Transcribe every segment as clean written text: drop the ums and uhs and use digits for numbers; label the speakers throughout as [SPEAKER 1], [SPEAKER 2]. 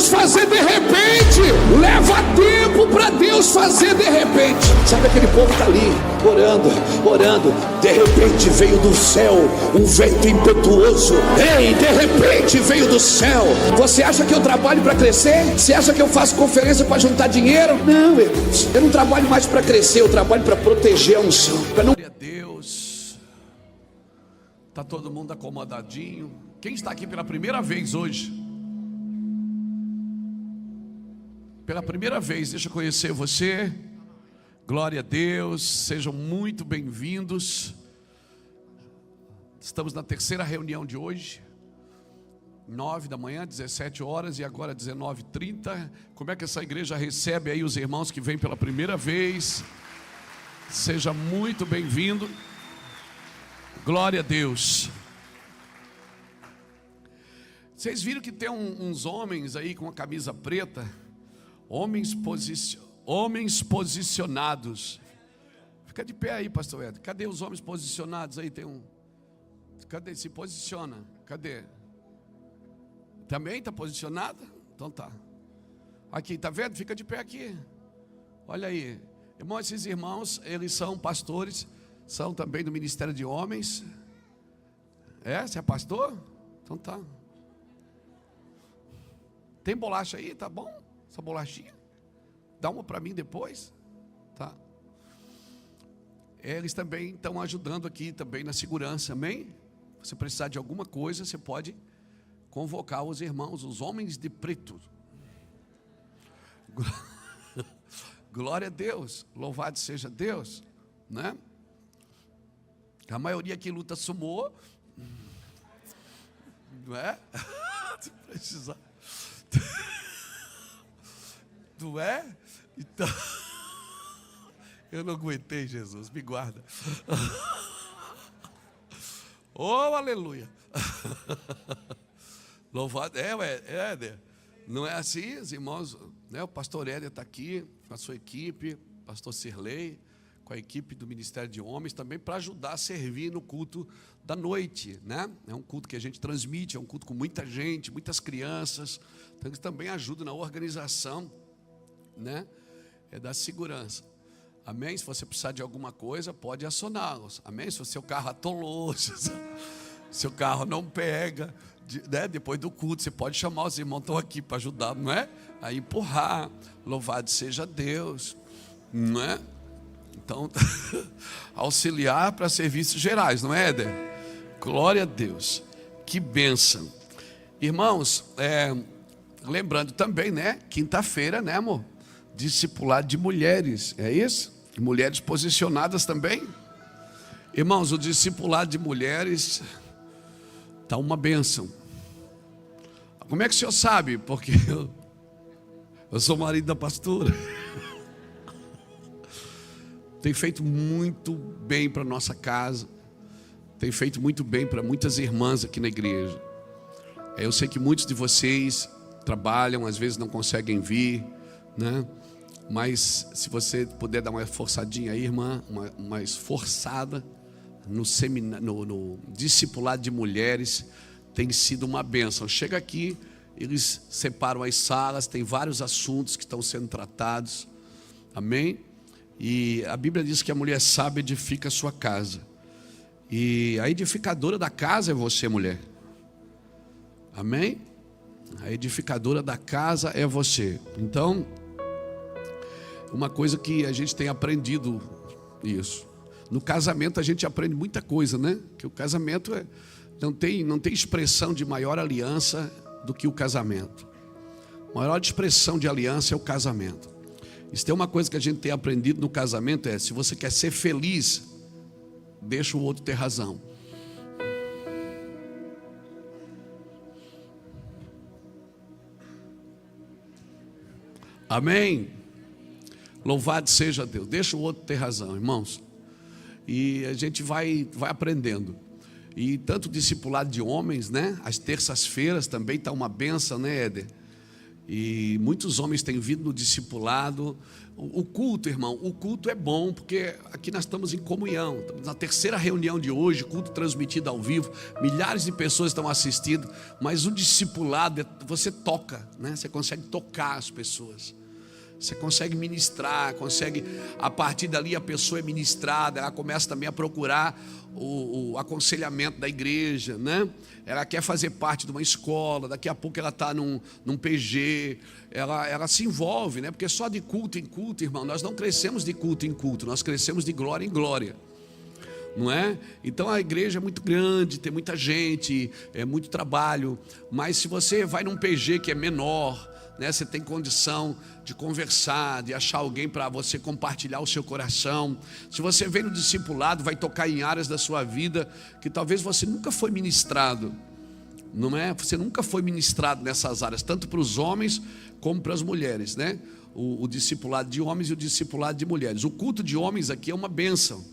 [SPEAKER 1] fazer de repente. Leva tempo para Deus fazer de repente. Sabe, aquele povo está ali, orando. De repente veio do céu um vento impetuoso. Ei, de repente veio do céu. Você acha que eu trabalho para crescer? Você acha que eu faço conferência para juntar dinheiro? Não, irmãos. Eu não trabalho mais para crescer, eu trabalho para proteger a unção.
[SPEAKER 2] Glória a Deus. Está todo mundo acomodadinho. Quem está aqui pela primeira vez hoje? Pela primeira vez, deixa eu conhecer você. Glória a Deus, sejam muito bem-vindos. Estamos na terceira reunião de hoje, 9 da manhã, 17 horas e agora 19h30. Como é que essa igreja recebe aí os irmãos que vêm pela primeira vez? Seja muito bem-vindo. Glória a Deus. Vocês viram que tem uns homens aí com a camisa preta? Homens posicionados. Fica de pé aí, pastor Ed. Cadê os homens posicionados aí? Tem um. Cadê? Se posiciona. Cadê? Também está posicionado? Então tá. Aqui, tá vendo? Fica de pé aqui. Olha aí. Irmãos, esses irmãos, eles são pastores, são também do Ministério de Homens. Você é pastor? Então tá. Tem bolacha aí? Tá bom? Essa bolachinha? Dá uma para mim depois? Tá. Eles também estão ajudando aqui também na segurança, amém? Se precisar de alguma coisa, você pode convocar os irmãos, os homens de preto. Glória a Deus, louvado seja Deus, né? A maioria aqui luta sumô, não é? Se precisar, não é? Então, eu não aguentei, Jesus, me guarda. Oh, aleluia. Louvado, não é assim, os irmãos, né? O pastor Éder está aqui, com a sua equipe, pastor Sirlei, com a equipe do Ministério de Homens, também para ajudar a servir no culto da noite, né? É um culto que a gente transmite, é um culto com muita gente, muitas crianças, então eles também ajudam na organização, né? É da segurança. Amém? Se você precisar de alguma coisa, pode acioná-los. Amém? Se o seu carro atolou, se o seu carro não pega, né? Depois do culto, você pode chamar os irmãos, estão aqui para ajudar, não é? A empurrar. Louvado seja Deus, não é? Então, auxiliar para serviços gerais, não é, Éder? Glória a Deus. Que bênção. Irmãos, lembrando também, né? Quinta-feira, né, amor? Discipulado de mulheres, é isso? Mulheres posicionadas também. Irmãos, o discipulado de mulheres está uma bênção. Como é que o senhor sabe? Porque eu sou marido da pastora. Tem feito muito bem para a nossa casa. Tem feito muito bem para muitas irmãs aqui na igreja. Eu sei que muitos de vocês trabalham, às vezes não conseguem vir, né? Mas se você puder dar uma forçadinha aí, irmã, uma esforçada no discipulado de mulheres, tem sido uma bênção. Chega aqui, eles separam as salas, tem vários assuntos que estão sendo tratados, amém? E a Bíblia diz que a mulher sábia edifica a sua casa, e a edificadora da casa é você, mulher, amém? A edificadora da casa é você. Então, uma coisa que a gente tem aprendido isso. No casamento a gente aprende muita coisa, né? Que o casamento não tem expressão de maior aliança do que o casamento. A maior expressão de aliança é o casamento. Isso tem uma coisa que a gente tem aprendido no casamento, se você quer ser feliz, deixa o outro ter razão. Amém? Louvado seja Deus. Deixa o outro ter razão, irmãos. E a gente vai aprendendo. E tanto discipulado de homens, né? Às terças-feiras também está uma benção, né, Éder? E muitos homens têm vindo no discipulado. O culto, irmão, o culto é bom, porque aqui nós estamos em comunhão. Estamos na terceira reunião de hoje, culto transmitido ao vivo. Milhares de pessoas estão assistindo, mas o discipulado, você toca, né? Você consegue tocar as pessoas. Você consegue ministrar, a partir dali a pessoa é ministrada, ela começa também a procurar o aconselhamento da igreja, né? Ela quer fazer parte de uma escola, daqui a pouco ela está num PG, ela se envolve, né? Porque só de culto em culto, irmão, nós não crescemos de culto em culto, nós crescemos de glória em glória, não é? Então a igreja é muito grande, tem muita gente, é muito trabalho, mas se você vai num PG que é menor, né, você tem condição de conversar, de achar alguém para você compartilhar o seu coração. Se você vem no discipulado, vai tocar em áreas da sua vida que talvez você nunca foi ministrado, não é? Você nunca foi ministrado nessas áreas, tanto para os homens como para as mulheres, né? O discipulado de homens e o discipulado de mulheres. O culto de homens aqui é uma bênção.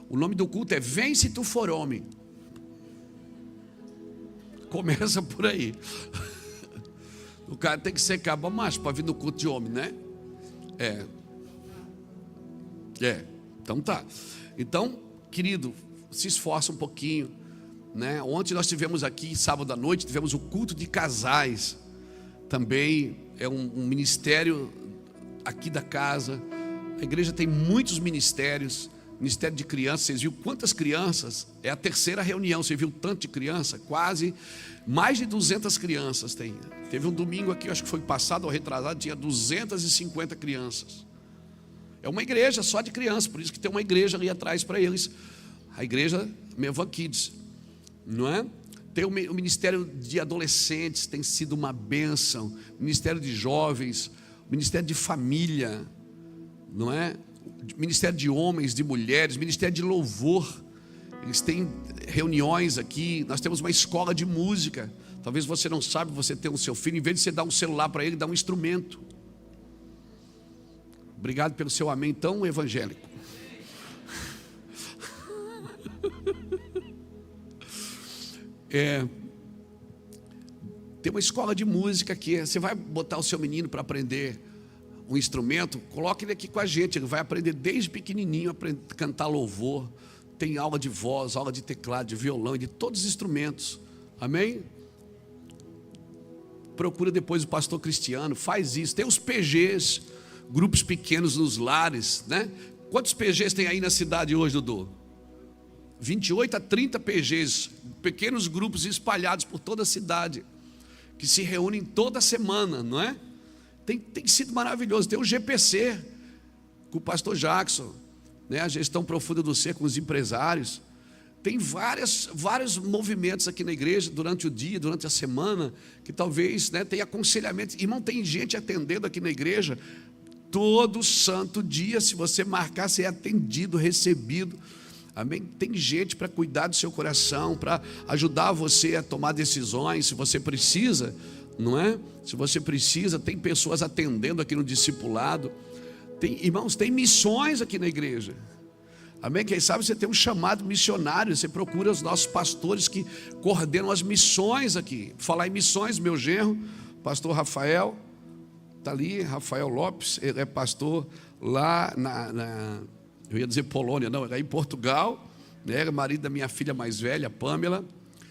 [SPEAKER 2] O nome do culto é Vem Se Tu For Homem. Começa por aí. O cara tem que ser cabo macho para vir no culto de homem, né? Então tá. Então, querido, se esforça um pouquinho, né? Ontem nós tivemos aqui, sábado à noite, tivemos o culto de casais. Também é um ministério aqui da casa. A igreja tem muitos ministérios. Ministério de crianças, vocês viram quantas crianças? É a terceira reunião, você viu tanto de criança? Quase, mais de 200 crianças tem. Teve um domingo aqui, acho que foi passado ou retrasado, tinha 250 crianças. É uma igreja só de crianças, por isso que tem uma igreja ali atrás para eles. A igreja Mevan Kids, não é? Tem o ministério de adolescentes, tem sido uma bênção. Ministério de jovens, ministério de família, não é? Ministério de homens, de mulheres, ministério de louvor. Eles têm reuniões aqui. Nós temos uma escola de música. Talvez você não sabe, você tem o seu filho, em vez de você dar um celular para ele, dá um instrumento. Obrigado pelo seu amém tão evangélico. Tem uma escola de música aqui. Você vai botar o seu menino para aprender um instrumento, coloque ele aqui com a gente. Ele vai aprender desde pequenininho a cantar louvor. Tem aula de voz, aula de teclado, de violão e de todos os instrumentos. Amém? Procura depois o pastor Cristiano, faz isso. Tem os PGs, grupos pequenos nos lares, né? Quantos PGs tem aí na cidade hoje, Dudu? 28 a 30 PGs, pequenos grupos espalhados por toda a cidade, que se reúnem toda semana, não é? Tem sido maravilhoso. Tem o GPC, com o pastor Jackson, né? A gestão profunda do ser com os empresários. Tem vários movimentos aqui na igreja, durante o dia, durante a semana, que talvez, né, tem aconselhamento. Irmão, tem gente atendendo aqui na igreja, todo santo dia. Se você marcar, você é atendido, recebido. Amém? Tem gente para cuidar do seu coração, para ajudar você a tomar decisões, se você precisa, não é? Se você precisa, tem pessoas atendendo aqui no discipulado. Irmãos, tem missões aqui na igreja. Amém? Quem sabe você tem um chamado missionário, você procura os nossos pastores que coordenam as missões aqui. Falar em missões, meu genro, pastor Rafael, está ali, Rafael Lopes, ele é pastor lá eu ia dizer Polônia, não, é em Portugal, né? É marido da minha filha mais velha, Pamela.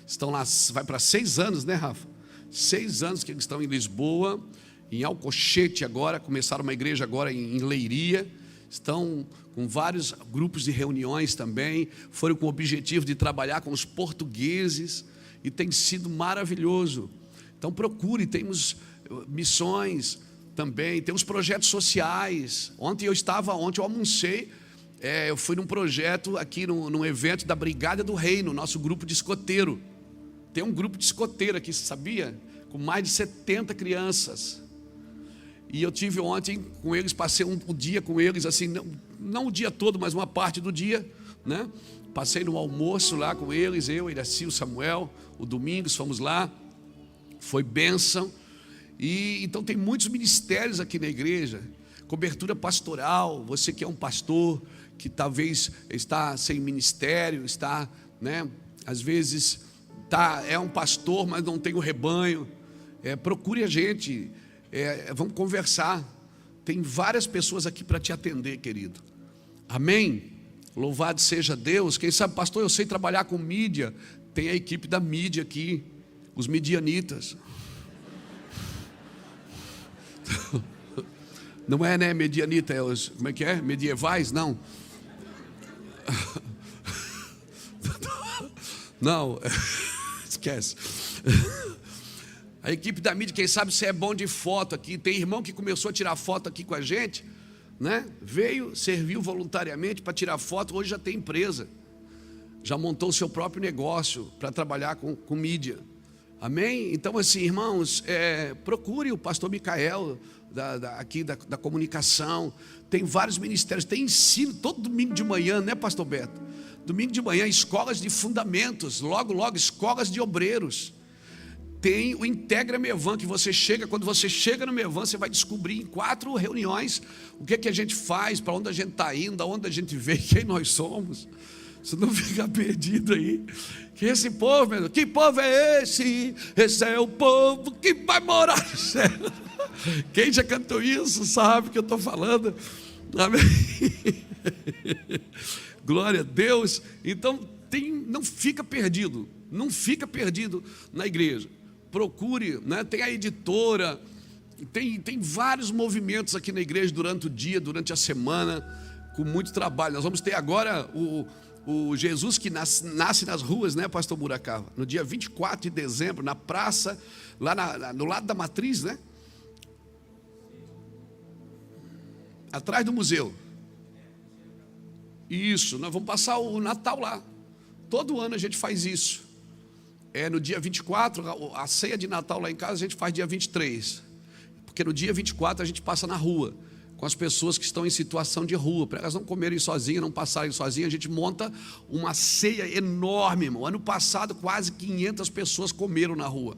[SPEAKER 2] Estão lá, vai para 6 anos, né, Rafa? 6 anos que eles estão em Lisboa, em Alcochete agora, começaram uma igreja agora em Leiria, estão com vários grupos de reuniões também, foram com o objetivo de trabalhar com os portugueses, e tem sido maravilhoso. Então procure, temos missões também, temos projetos sociais. Ontem eu almocei, eu fui num projeto aqui, num evento da Brigada do Reino, nosso grupo de escoteiro. Tem um grupo de escoteiro aqui, você sabia? Com mais de 70 crianças. E eu tive ontem com eles, passei um dia com eles, assim, não o dia todo, mas uma parte do dia, né? Passei no almoço lá com eles, eu, Iraci, o Samuel, o Domingos, fomos lá, foi bênção. E então tem muitos ministérios aqui na igreja, cobertura pastoral. Você que é um pastor, que talvez está sem ministério, está, né? Às vezes é um pastor, mas não tem o rebanho. Procure a gente. Vamos conversar. Tem várias pessoas aqui para te atender, querido. Amém? Louvado seja Deus. Quem sabe, pastor, eu sei trabalhar com mídia. Tem a equipe da mídia aqui, os midianitas. Não é, né, medianita, é os, como é que é? Medievais? Não. Não, esquece. A equipe da mídia, quem sabe você é bom de foto aqui. Tem irmão que começou a tirar foto aqui com a gente, né? Veio, serviu voluntariamente para tirar foto. Hoje já tem empresa, já montou o seu próprio negócio para trabalhar com mídia. Amém? Então assim, irmãos, procure o pastor Micael aqui da comunicação. Tem vários ministérios, tem ensino todo domingo de manhã, né, pastor Beto? Domingo de manhã, escolas de fundamentos, logo escolas de obreiros. Tem o Integra Mevan, que quando você chega no Mevan, você vai descobrir em 4 reuniões o que a gente faz, para onde a gente está indo, aonde a gente veio, quem nós somos. Você não fica perdido aí. Que esse povo, meu Deus, que povo é esse? Esse é o povo que vai morar no céu. Quem já cantou isso sabe o que eu estou falando. Amém? Glória a Deus. Então não fica perdido. Não fica perdido na igreja. Procure, né? Tem a editora, tem vários movimentos aqui na igreja durante o dia, durante a semana, com muito trabalho. Nós vamos ter agora o Jesus que nasce nas ruas, né, pastor Buracava? No dia 24 de dezembro, na praça, lá no lado da matriz, né? Atrás do museu. Isso, nós vamos passar o Natal lá. Todo ano a gente faz isso. No dia 24, a ceia de Natal lá em casa a gente faz dia 23. Porque no dia 24 a gente passa na rua, com as pessoas que estão em situação de rua, para elas não comerem sozinhas, não passarem sozinhas. A gente monta uma ceia enorme, irmão. Ano passado quase 500 pessoas comeram na rua.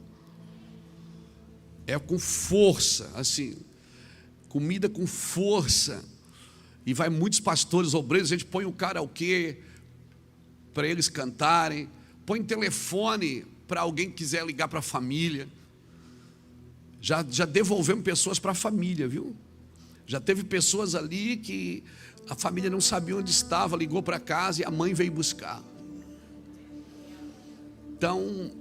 [SPEAKER 2] Com força, assim, comida com força. E vai muitos pastores, obreiros, a gente põe o karaokê para eles cantarem, põe telefone para alguém que quiser ligar para a família. Já devolvemos pessoas para a família, viu? Já teve pessoas ali que a família não sabia onde estava, ligou para casa e a mãe veio buscar. Então,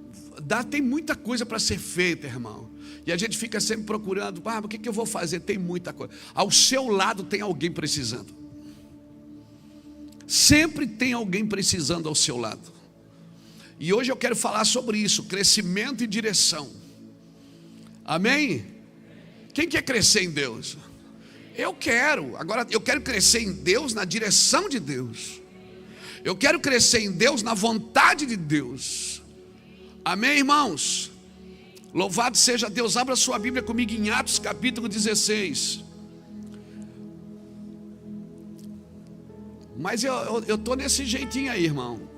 [SPEAKER 2] tem muita coisa para ser feita, irmão. E a gente fica sempre procurando, o que eu vou fazer? Tem muita coisa. Ao seu lado tem alguém precisando. Sempre tem alguém precisando ao seu lado. E hoje eu quero falar sobre isso, crescimento e direção. Amém? Quem quer crescer em Deus? Eu quero. Agora eu quero crescer em Deus na direção de Deus. Eu quero crescer em Deus na vontade de Deus. Amém, irmãos? Louvado seja Deus. Abra sua Bíblia comigo em Atos capítulo 16. Mas eu estou nesse jeitinho aí, irmão.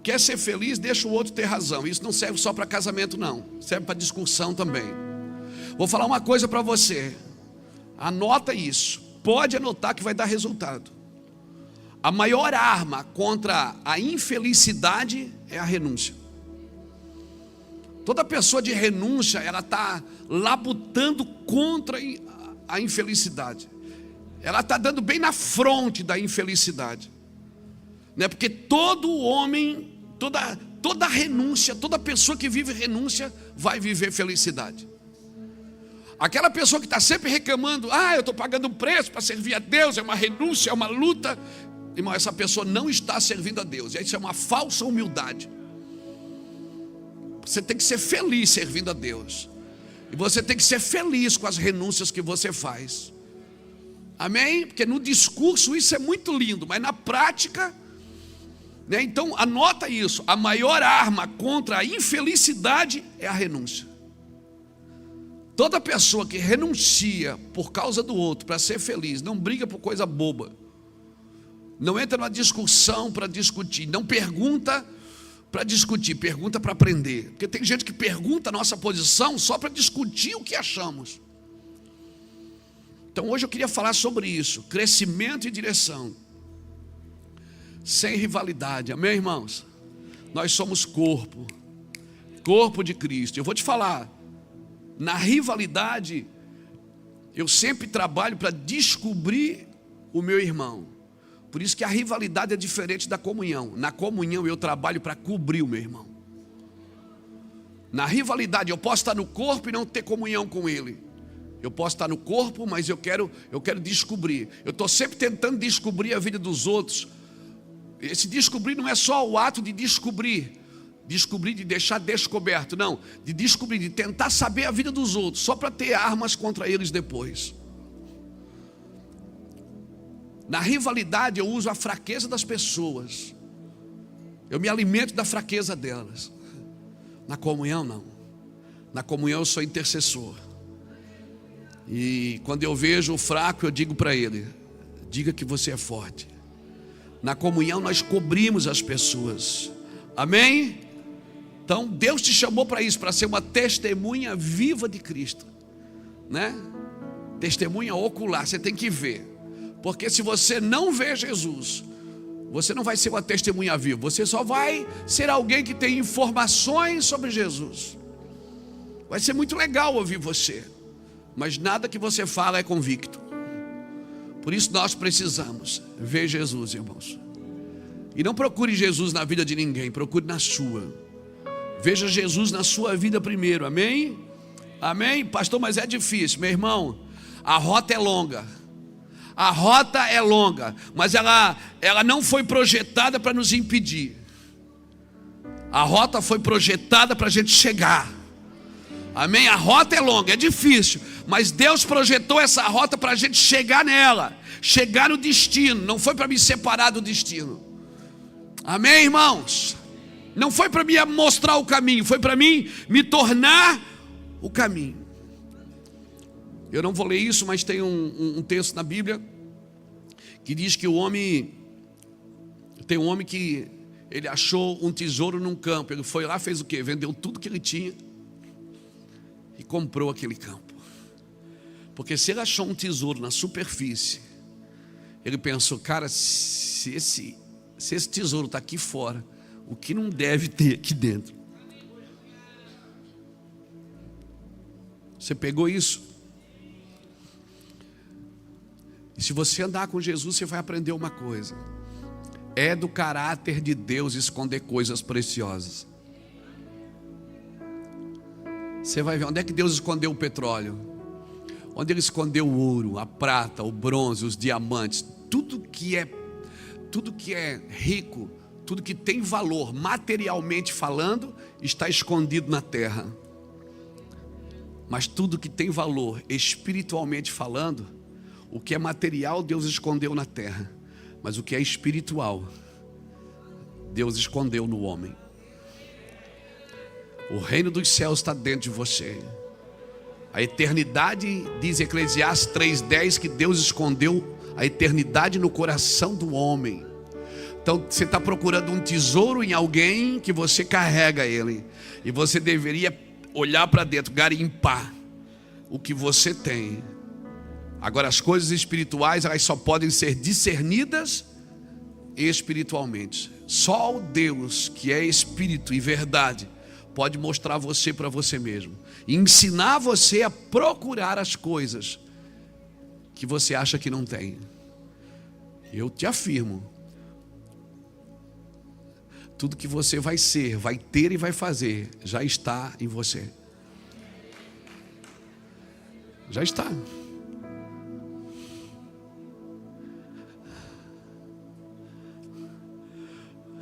[SPEAKER 2] Quer ser feliz, deixa o outro ter razão. Isso não serve só para casamento, não. Serve para discussão também. Vou falar uma coisa para você. Anota isso. Pode anotar que vai dar resultado. A maior arma contra a infelicidade é a renúncia. Toda pessoa de renúncia, ela está labutando contra a infelicidade. Ela está dando bem na fronte da infelicidade. Né? Porque todo homem, toda renúncia, toda pessoa que vive renúncia, vai viver felicidade. Aquela pessoa que está sempre reclamando, eu estou pagando um preço para servir a Deus, é uma renúncia, é uma luta. Irmão, essa pessoa não está servindo a Deus. Isso é uma falsa humildade. Você tem que ser feliz servindo a Deus. E você tem que ser feliz com as renúncias que você faz. Amém? Porque no discurso isso é muito lindo, mas na prática, né? Então anota isso. A maior arma contra a infelicidade é a renúncia. Toda pessoa que renuncia por causa do outro para ser feliz, não briga por coisa boba, não entra numa discussão para discutir, não pergunta para discutir, pergunta para aprender. Porque tem gente que pergunta a nossa posição só para discutir o que achamos. Então hoje eu queria falar sobre isso, crescimento e direção, sem rivalidade. Amém, irmãos? Nós somos corpo, Corpo de Cristo. Eu vou te falar, na rivalidade, eu sempre trabalho para descobrir o meu irmão. Por isso que a rivalidade é diferente da comunhão. Na comunhão eu trabalho para cobrir o meu irmão. Na rivalidade eu posso estar no corpo e não ter comunhão com ele. Eu posso estar no corpo, mas eu quero descobrir. Eu estou sempre tentando descobrir a vida dos outros. Esse descobrir não é só o ato de descobrir de deixar descoberto, não, de descobrir, de tentar saber a vida dos outros, só para ter armas contra eles depois. Na rivalidade eu uso a fraqueza das pessoas, eu me alimento da fraqueza delas. Na comunhão não, na comunhão eu sou intercessor, e quando eu vejo o fraco eu digo para ele, diga que você é forte. Na comunhão nós cobrimos as pessoas, amém? Então Deus te chamou para isso, para ser uma testemunha viva de Cristo, né? Testemunha ocular, você tem que ver, porque se você não vê Jesus, você não vai ser uma testemunha viva, você só vai ser alguém que tem informações sobre Jesus. Vai ser muito legal ouvir você, mas nada que você fala é convicto. Por isso nós precisamos ver Jesus, irmãos. E não procure Jesus na vida de ninguém, procure na sua. Veja Jesus na sua vida primeiro, amém? Amém? Pastor, mas é difícil, meu irmão. A rota é longa. A rota é longa, mas ela não foi projetada para nos impedir. A rota foi projetada para a gente chegar. Amém? A rota é longa, é difícil, mas Deus projetou essa rota para a gente chegar nela, chegar no destino. Não foi para me separar do destino. Amém, irmãos? Não foi para me mostrar o caminho, foi para mim me tornar o caminho. Eu não vou ler isso, mas tem um texto na Bíblia que diz que tem um homem que ele achou um tesouro num campo. Ele foi lá, fez o quê? Vendeu tudo que ele tinha e comprou aquele campo. Porque se ele achou um tesouro na superfície, ele pensou, cara, se esse tesouro está aqui fora, o que não deve ter aqui dentro? Você pegou isso? E se você andar com Jesus, você vai aprender uma coisa: é do caráter de Deus esconder coisas preciosas. Você vai ver onde é que Deus escondeu o petróleo, onde Ele escondeu o ouro, a prata, o bronze, os diamantes. Tudo que é rico, tudo que tem valor, materialmente falando, está escondido na terra. Mas tudo que tem valor, espiritualmente falando, o que é material, Deus escondeu na terra. Mas o que é espiritual, Deus escondeu no homem. O reino dos céus está dentro de você. A eternidade, diz Eclesiastes 3:10, que Deus escondeu a eternidade no coração do homem. Então você está procurando um tesouro em alguém que você carrega ele. E você deveria olhar para dentro, garimpar o que você tem. Agora as coisas espirituais, elas só podem ser discernidas espiritualmente. Só o Deus que é espírito e verdade pode mostrar você para você mesmo, e ensinar você a procurar as coisas que você acha que não tem. Eu te afirmo, tudo que você vai ser, vai ter e vai fazer, já está em você. Já está.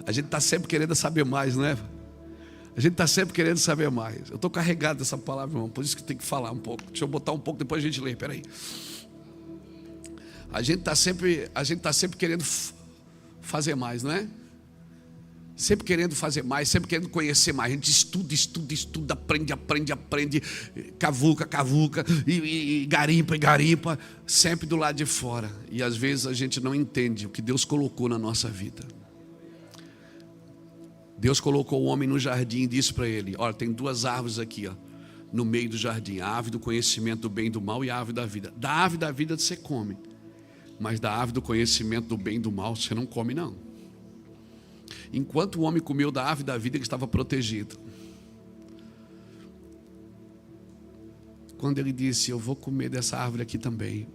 [SPEAKER 2] A gente está sempre querendo saber mais, não é? A gente está sempre querendo saber mais. Eu estou carregado dessa palavra, irmão, por isso que tem que falar um pouco. Deixa eu botar um pouco, depois a gente lê, peraí. A gente está sempre querendo fazer mais, não é? Sempre querendo fazer mais, sempre querendo conhecer mais. A gente estuda, aprende, cavuca, e garimpa, sempre do lado de fora. E às vezes a gente não entende o que Deus colocou na nossa vida. Deus colocou o homem no jardim e disse para ele: olha, tem duas árvores aqui, ó, no meio do jardim, a árvore do conhecimento do bem e do mal e a árvore da vida. Da árvore da vida você come, mas da árvore do conhecimento do bem e do mal você não come, não. Enquanto o homem comeu da árvore da vida, ele estava protegido. quando ele disse: eu vou comer dessa árvore aqui também.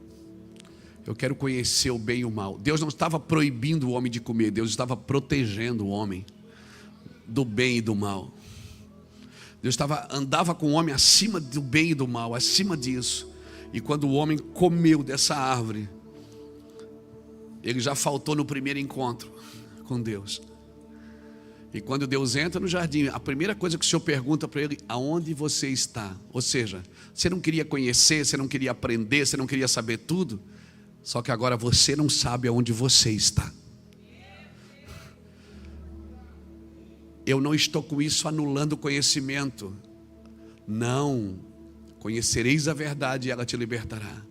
[SPEAKER 2] Eu quero conhecer o bem e o mal. Deus não estava proibindo o homem de comer, Deus estava protegendo o homem do bem e do mal. Deus andava com o homem acima do bem e do mal, acima disso. E quando o homem comeu dessa árvore, ele já faltou no primeiro encontro com Deus. E quando Deus entra no jardim, a primeira coisa que o Senhor pergunta para ele: aonde você está? Ou seja, você não queria conhecer, você não queria aprender, você não queria saber tudo. Só que agora você não sabe aonde você está. Eu não estou com isso anulando o conhecimento. Não. Conhecereis a verdade e ela te libertará.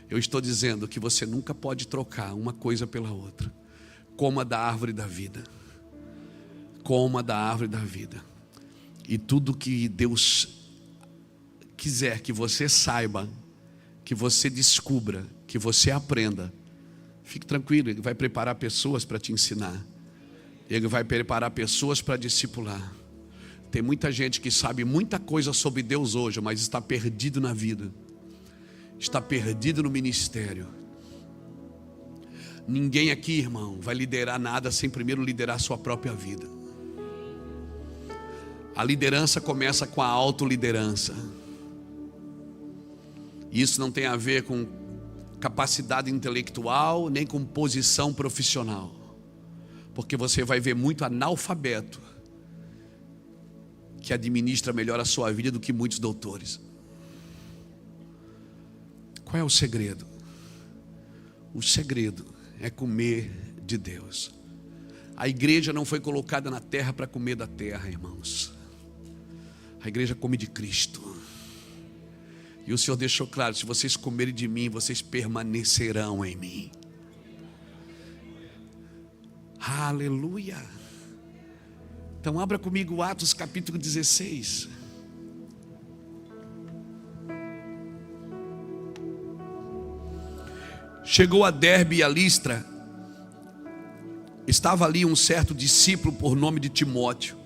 [SPEAKER 2] Eu estou dizendo que você nunca pode trocar uma coisa pela outra. Coma da árvore da vida. Coma da árvore da vida. E tudo que Deus quiser que você saiba, que você descubra, que você aprenda, fique tranquilo, Ele vai preparar pessoas para te ensinar. Ele vai preparar pessoas para discipular. Tem muita gente que sabe muita coisa sobre Deus hoje, mas está perdido na vida, está perdido no ministério. Ninguém aqui, irmão, vai liderar nada sem primeiro liderar a sua própria vida. A liderança começa com a autoliderança. Isso não tem a ver com capacidade intelectual, nem com posição profissional. Porque você vai ver muito analfabeto que administra melhor a sua vida do que muitos doutores. Qual é o segredo? O segredo é comer de Deus. A igreja não foi colocada na terra para comer da terra, irmãos. A igreja come de Cristo. E o Senhor deixou claro: se vocês comerem de mim, vocês permanecerão em mim. Aleluia. Então abra comigo Atos capítulo 16. Chegou a Derbe e a Listra. Estava ali um certo discípulo por nome de Timóteo,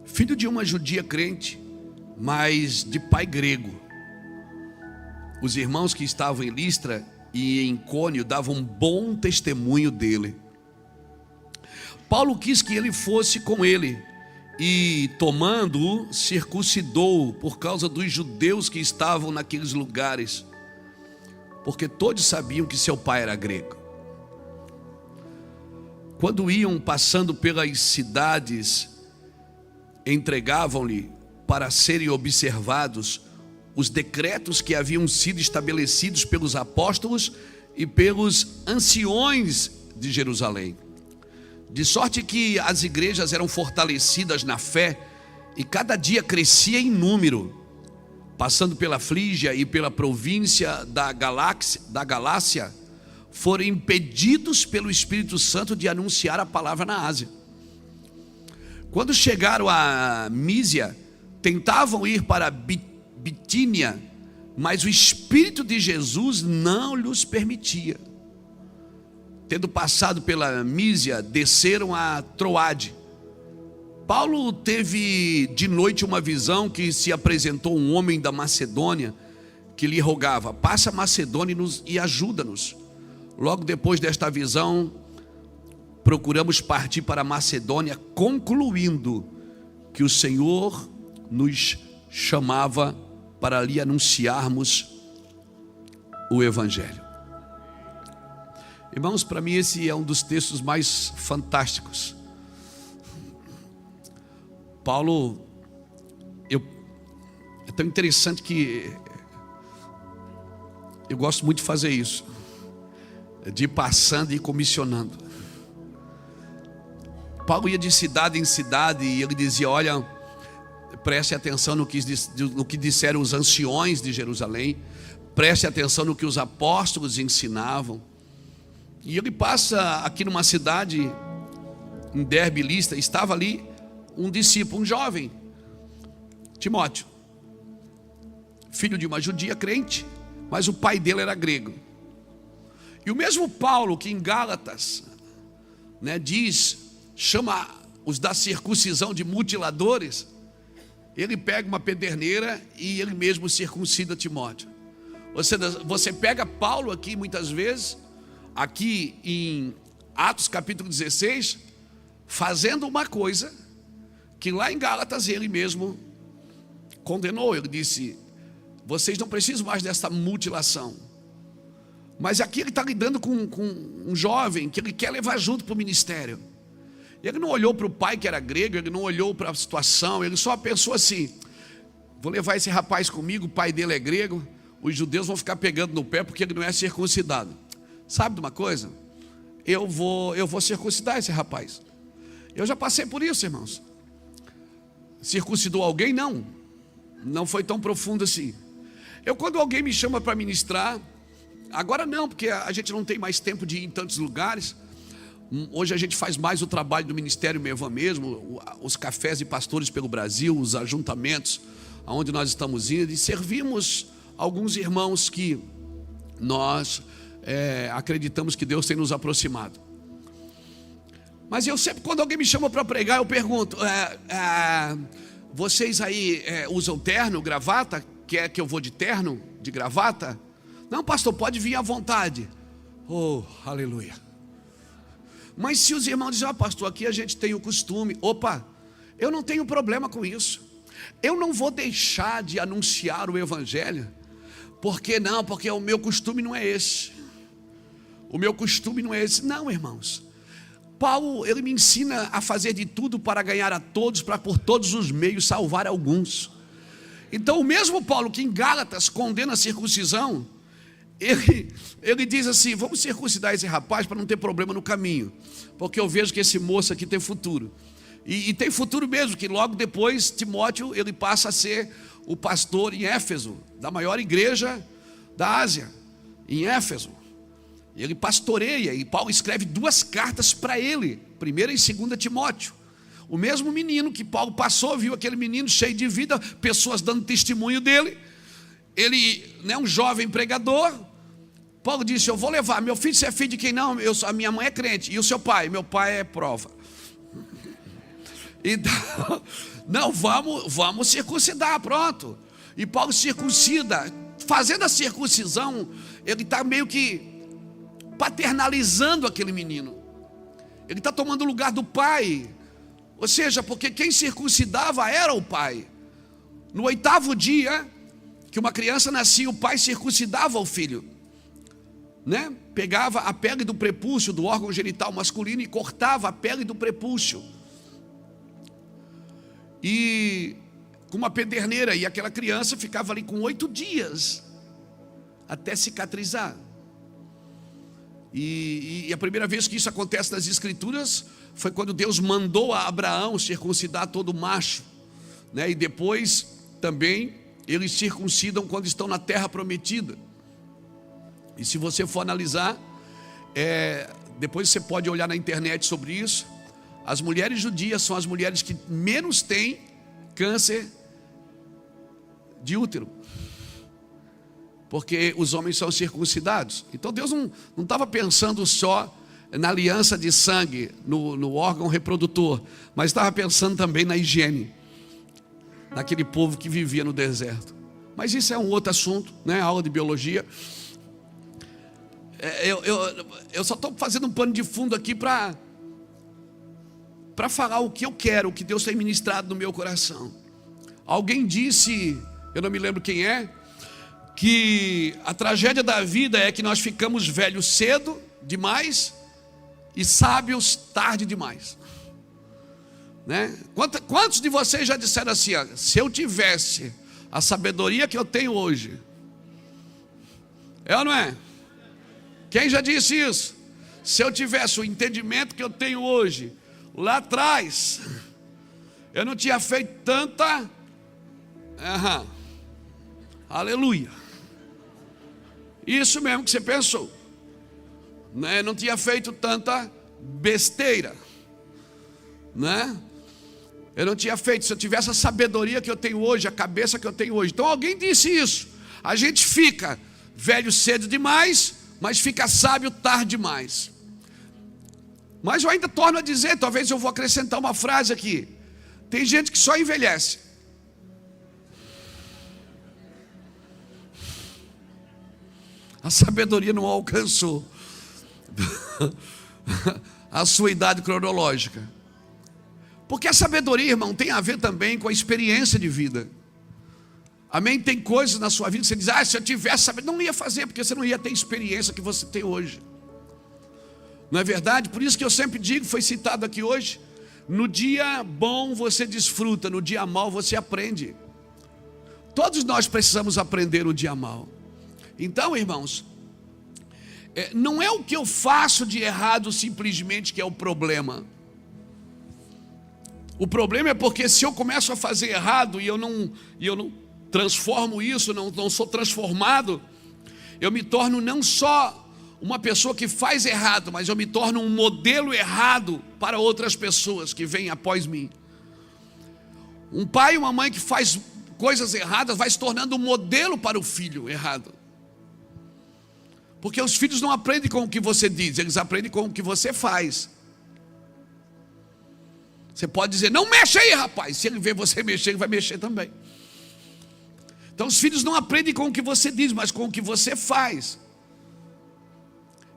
[SPEAKER 2] filho de uma judia crente, mas de pai grego. Os irmãos que estavam em Listra e em Icônio davam um bom testemunho dele. Paulo quis que ele fosse com ele e, tomando-o, circuncidou-o por causa dos judeus que estavam naqueles lugares, porque todos sabiam que seu pai era grego. Quando iam passando pelas cidades, entregavam-lhe para serem observados os decretos que haviam sido estabelecidos pelos apóstolos e pelos anciões de Jerusalém. De sorte que as igrejas eram fortalecidas na fé e cada dia crescia em número, passando pela Frígia e pela província da Galácia, foram impedidos pelo Espírito Santo de anunciar a palavra na Ásia. Quando chegaram a Mísia, tentavam ir para Bitínia, mas o Espírito de Jesus não lhes permitia. Tendo passado pela Mísia, desceram a Troade. Paulo teve de noite uma visão que se apresentou um homem da Macedônia, que lhe rogava: passa a Macedônia e ajuda-nos. Logo depois desta visão, procuramos partir para a Macedônia, concluindo que o Senhor nos chamava para ali anunciarmos o Evangelho. Irmãos, para mim esse é um dos textos mais fantásticos. Paulo, é tão interessante que eu gosto muito de fazer isso, de ir passando e comissionando. Paulo ia de cidade em cidade e ele dizia: olha, preste atenção no que disseram os anciões de Jerusalém, preste atenção no que os apóstolos ensinavam. E ele passa aqui numa cidade, em Derbe, Listra. Estava ali um discípulo, um jovem, Timóteo, filho de uma judia crente, mas o pai dele era grego. E o mesmo Paulo que em Gálatas, chama os da circuncisão de mutiladores, ele pega uma pederneira e ele mesmo circuncida Timóteo. Você pega Paulo aqui muitas vezes, aqui em Atos capítulo 16, fazendo uma coisa que lá em Gálatas ele mesmo condenou. Ele disse: vocês não precisam mais dessa mutilação. Mas aqui ele está lidando com um jovem que ele quer levar junto para o ministério. Ele não olhou para o pai que era grego, ele não olhou para a situação, ele só pensou assim: vou levar esse rapaz comigo, o pai dele é grego, os judeus vão ficar pegando no pé porque ele não é circuncidado. Sabe de uma coisa? Eu vou circuncidar esse rapaz. Eu já passei por isso, irmãos. Circuncidou alguém? Não foi tão profundo assim. Quando alguém me chama para ministrar, agora não, porque a gente não tem mais tempo de ir em tantos lugares. Hoje a gente faz mais o trabalho do Ministério Mevan mesmo, os cafés de pastores pelo Brasil, os ajuntamentos aonde nós estamos indo, e servimos alguns irmãos que nós acreditamos que Deus tem nos aproximado. Mas eu sempre, quando alguém me chama para pregar, eu pergunto: vocês aí usam terno, gravata? Quer que eu vou de terno, de gravata? Não, pastor, pode vir à vontade. Oh, aleluia. Mas se os irmãos dizem: pastor, aqui a gente tem o costume. Opa, eu não tenho problema com isso. Eu não vou deixar de anunciar o evangelho. Por que não? Porque o meu costume não é esse. O meu costume não é esse. Não, irmãos. Paulo, ele me ensina a fazer de tudo para ganhar a todos, para por todos os meios salvar alguns. Então o mesmo Paulo que em Gálatas condena a circuncisão, ele diz assim: vamos circuncidar esse rapaz para não ter problema no caminho, porque eu vejo que esse moço aqui tem futuro. E tem futuro mesmo, que logo depois Timóteo ele passa a ser o pastor em Éfeso, da maior igreja da Ásia, em Éfeso. Ele pastoreia, e Paulo escreve 2 cartas para ele, 1ª e 2ª Timóteo. O mesmo menino que Paulo passou, viu aquele menino cheio de vida, pessoas dando testemunho dele. Ele, um jovem pregador. Paulo disse: eu vou levar, meu filho, você é filho de quem? Não, a minha mãe é crente. E o seu pai? Meu pai é prova. Então, não, vamos circuncidar, pronto. E Paulo circuncida. Fazendo a circuncisão, ele está meio que paternalizando aquele menino. Ele está tomando o lugar do pai. Ou seja, porque quem circuncidava era o pai. No 8º dia que uma criança nascia, o pai circuncidava o filho, Pegava a pele do prepúcio, do órgão genital masculino, e cortava a pele do prepúcio, e com uma pederneira, e aquela criança ficava ali com 8 dias até cicatrizar. E a primeira vez que isso acontece nas Escrituras foi quando Deus mandou a Abraão circuncidar todo macho, E depois também eles circuncidam quando estão na terra prometida. E se você for analisar, depois você pode olhar na internet sobre isso. As mulheres judias são as mulheres que menos têm câncer de útero, porque os homens são circuncidados. Então Deus não estava pensando só na aliança de sangue, no órgão reprodutor, mas estava pensando também na higiene, naquele povo que vivia no deserto. Mas isso é um outro assunto, aula de biologia. Eu só estou fazendo um pano de fundo aqui para falar o que eu quero, o que Deus tem ministrado no meu coração. Alguém disse, eu não me lembro quem é, que a tragédia da vida é que nós ficamos velhos cedo demais e sábios tarde demais, Quantos de vocês já disseram assim: se eu tivesse a sabedoria que eu tenho hoje? É ou não é? Quem já disse isso? Se eu tivesse o entendimento que eu tenho hoje, lá atrás, eu não tinha feito tanta... Aleluia. Isso mesmo que você pensou, não tinha feito tanta besteira, Eu não tinha feito. Se eu tivesse a sabedoria que eu tenho hoje, a cabeça que eu tenho hoje. Então alguém disse isso. A gente fica velho cedo demais, mas fica sábio tarde demais. Mas eu ainda torno a dizer, talvez eu vou acrescentar uma frase aqui: tem gente que só envelhece, A sabedoria não alcançou a sua idade cronológica. Porque a sabedoria, irmão, tem a ver também com a experiência de vida. Amém? Tem coisas na sua vida que você diz, se eu tivesse sabedoria, não ia fazer, porque você não ia ter a experiência que você tem hoje. Não é verdade? Por isso que eu sempre digo, foi citado aqui hoje, no dia bom você desfruta, no dia mau você aprende. Todos nós precisamos aprender no dia mau. Então, irmãos, não é o que eu faço de errado simplesmente que é o problema. O problema é porque se eu começo a fazer errado e eu não transformo isso, não sou transformado, eu me torno não só uma pessoa que faz errado, mas eu me torno um modelo errado para outras pessoas que vêm após mim. Um pai e uma mãe que faz coisas erradas vai se tornando um modelo para o filho errado. Porque os filhos não aprendem com o que você diz, eles aprendem com o que você faz. Você pode dizer, não mexe aí, rapaz. Se ele ver você mexer, ele vai mexer também. Então os filhos não aprendem com o que você diz, mas com o que você faz.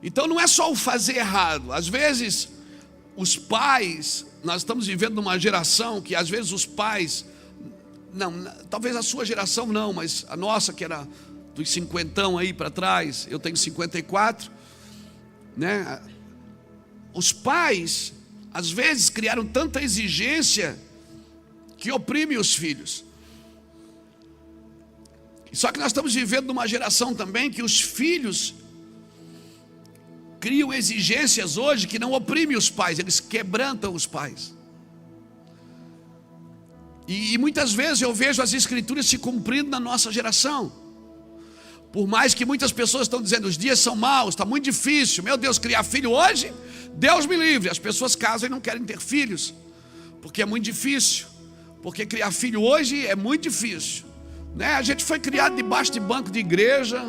[SPEAKER 2] Então não é só o fazer errado. Às vezes os pais, nós estamos vivendo numa geração que às vezes os pais, talvez a sua geração não, mas a nossa que era dos 50 aí para trás, eu tenho 54, né? Os pais às vezes criaram tanta exigência que oprime os filhos. Só que nós estamos vivendo numa geração também que os filhos criam exigências hoje que não oprimem os pais, eles quebrantam os pais. E muitas vezes eu vejo as escrituras se cumprindo na nossa geração. Por mais que muitas pessoas estão dizendo, os dias são maus, está muito difícil, meu Deus, criar filho hoje, Deus me livre. As pessoas casam e não querem ter filhos, porque é muito difícil, porque criar filho hoje é muito difícil, né? A gente foi criado debaixo de banco de igreja,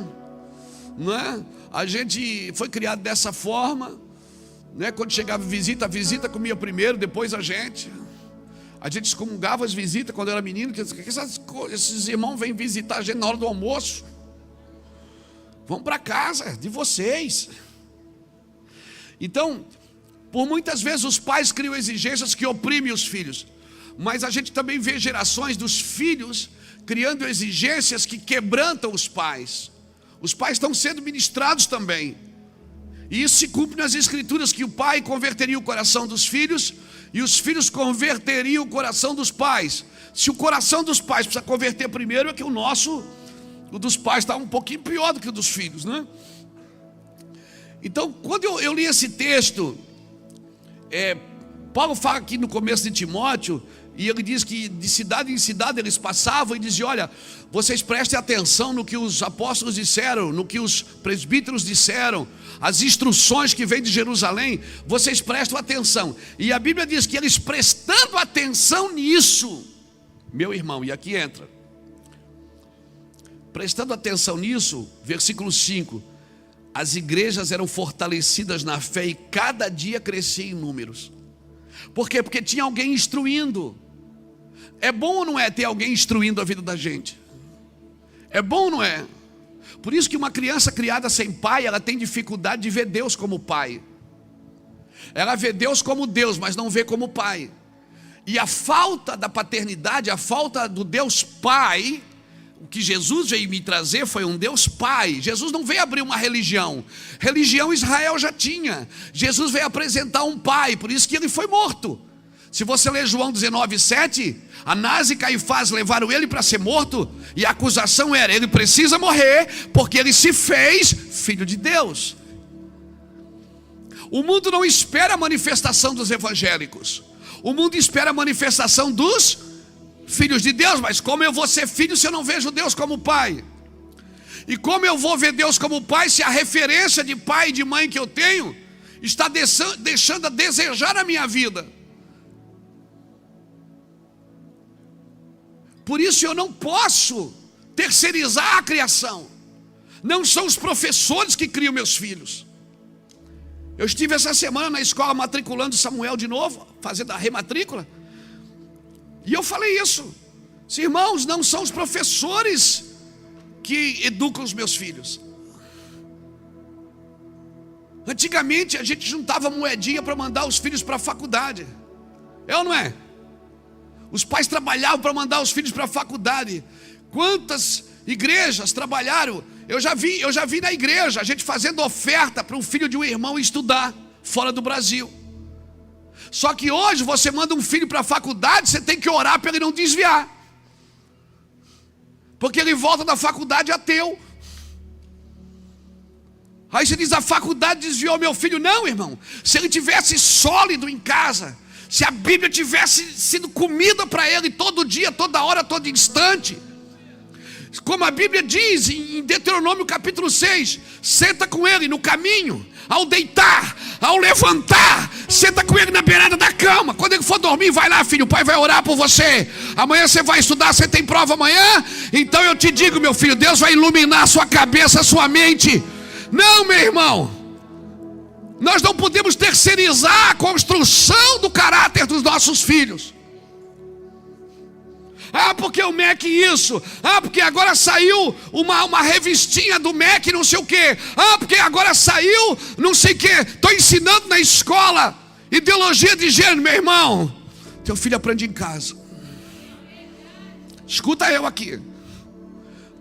[SPEAKER 2] né? A gente foi criado dessa forma, né? Quando chegava visita, a visita comia primeiro, depois a gente excomungava as visitas quando eu era menino, que esses irmãos vêm visitar a gente na hora do almoço. Vão para casa de vocês. Então, por muitas vezes os pais criam exigências que oprimem os filhos, mas a gente também vê gerações dos filhos criando exigências que quebrantam os pais. Os pais estão sendo ministrados também. E isso se cumpre nas escrituras, que o pai converteria o coração dos filhos e os filhos converteriam o coração dos pais. Se o coração dos pais precisa converter primeiro, é que o dos pais está um pouquinho pior do que o dos filhos, né? Então, quando eu li esse texto, Paulo fala aqui no começo de Timóteo, e ele diz que de cidade em cidade eles passavam e diziam, olha, vocês prestem atenção no que os apóstolos disseram, no que os presbíteros disseram, as instruções que vêm de Jerusalém, vocês prestam atenção. E a Bíblia diz que eles prestando atenção nisso, meu irmão, e aqui entra, prestando atenção nisso, versículo 5, as igrejas eram fortalecidas na fé e cada dia crescia em números. Por quê? Porque tinha alguém instruindo. É bom ou não é ter alguém instruindo a vida da gente? É bom ou não é? Por isso que uma criança criada sem pai, ela tem dificuldade de ver Deus como pai. Ela vê Deus como Deus, mas não vê como pai. E a falta da paternidade, a falta do Deus pai, o que Jesus veio me trazer foi um Deus pai. Jesus não veio abrir uma religião. Religião Israel já tinha. Jesus veio apresentar um pai, por isso que ele foi morto. Se você ler João 19:7, Anás e Caifás levaram ele para ser morto, e a acusação era, ele precisa morrer, porque ele se fez filho de Deus. O mundo não espera a manifestação dos evangélicos. O mundo espera a manifestação dos filhos de Deus. Mas como eu vou ser filho se eu não vejo Deus como pai? E como eu vou ver Deus como pai se a referência de pai e de mãe que eu tenho está deixando a desejar a minha vida? Por isso eu não posso terceirizar a criação. Não são os professores que criam meus filhos. Eu estive essa semana na escola matriculando Samuel de novo, fazendo a rematrícula, e eu falei isso. Irmãos, não são os professores que educam os meus filhos. Antigamente a gente juntava moedinha para mandar os filhos para a faculdade. É ou não é? Os pais trabalhavam para mandar os filhos para a faculdade. Quantas igrejas trabalharam? Eu já vi na igreja a gente fazendo oferta para um filho de um irmão estudar fora do Brasil. Só que hoje você manda um filho para a faculdade, você tem que orar para ele não desviar, porque ele volta da faculdade ateu. Aí você diz: a faculdade desviou meu filho. Não, irmão. Se ele tivesse sólido em casa, se a Bíblia tivesse sido comida para ele todo dia, toda hora, todo instante, como a Bíblia diz em Deuteronômio capítulo 6, senta com ele no caminho, ao deitar, ao levantar, senta com ele na beirada da cama. Quando ele for dormir, vai lá, filho, o pai vai orar por você. Amanhã você vai estudar, você tem prova amanhã? Então eu te digo, meu filho, Deus vai iluminar a sua cabeça, a sua mente. Não, meu irmão, nós não podemos terceirizar a construção do caráter dos nossos filhos. Ah, porque o MEC isso. Ah, porque agora saiu uma revistinha do MEC não sei o quê. Ah, porque agora saiu não sei o quê. Estou ensinando na escola ideologia de gênero. Meu irmão, teu filho aprende em casa. Escuta eu aqui.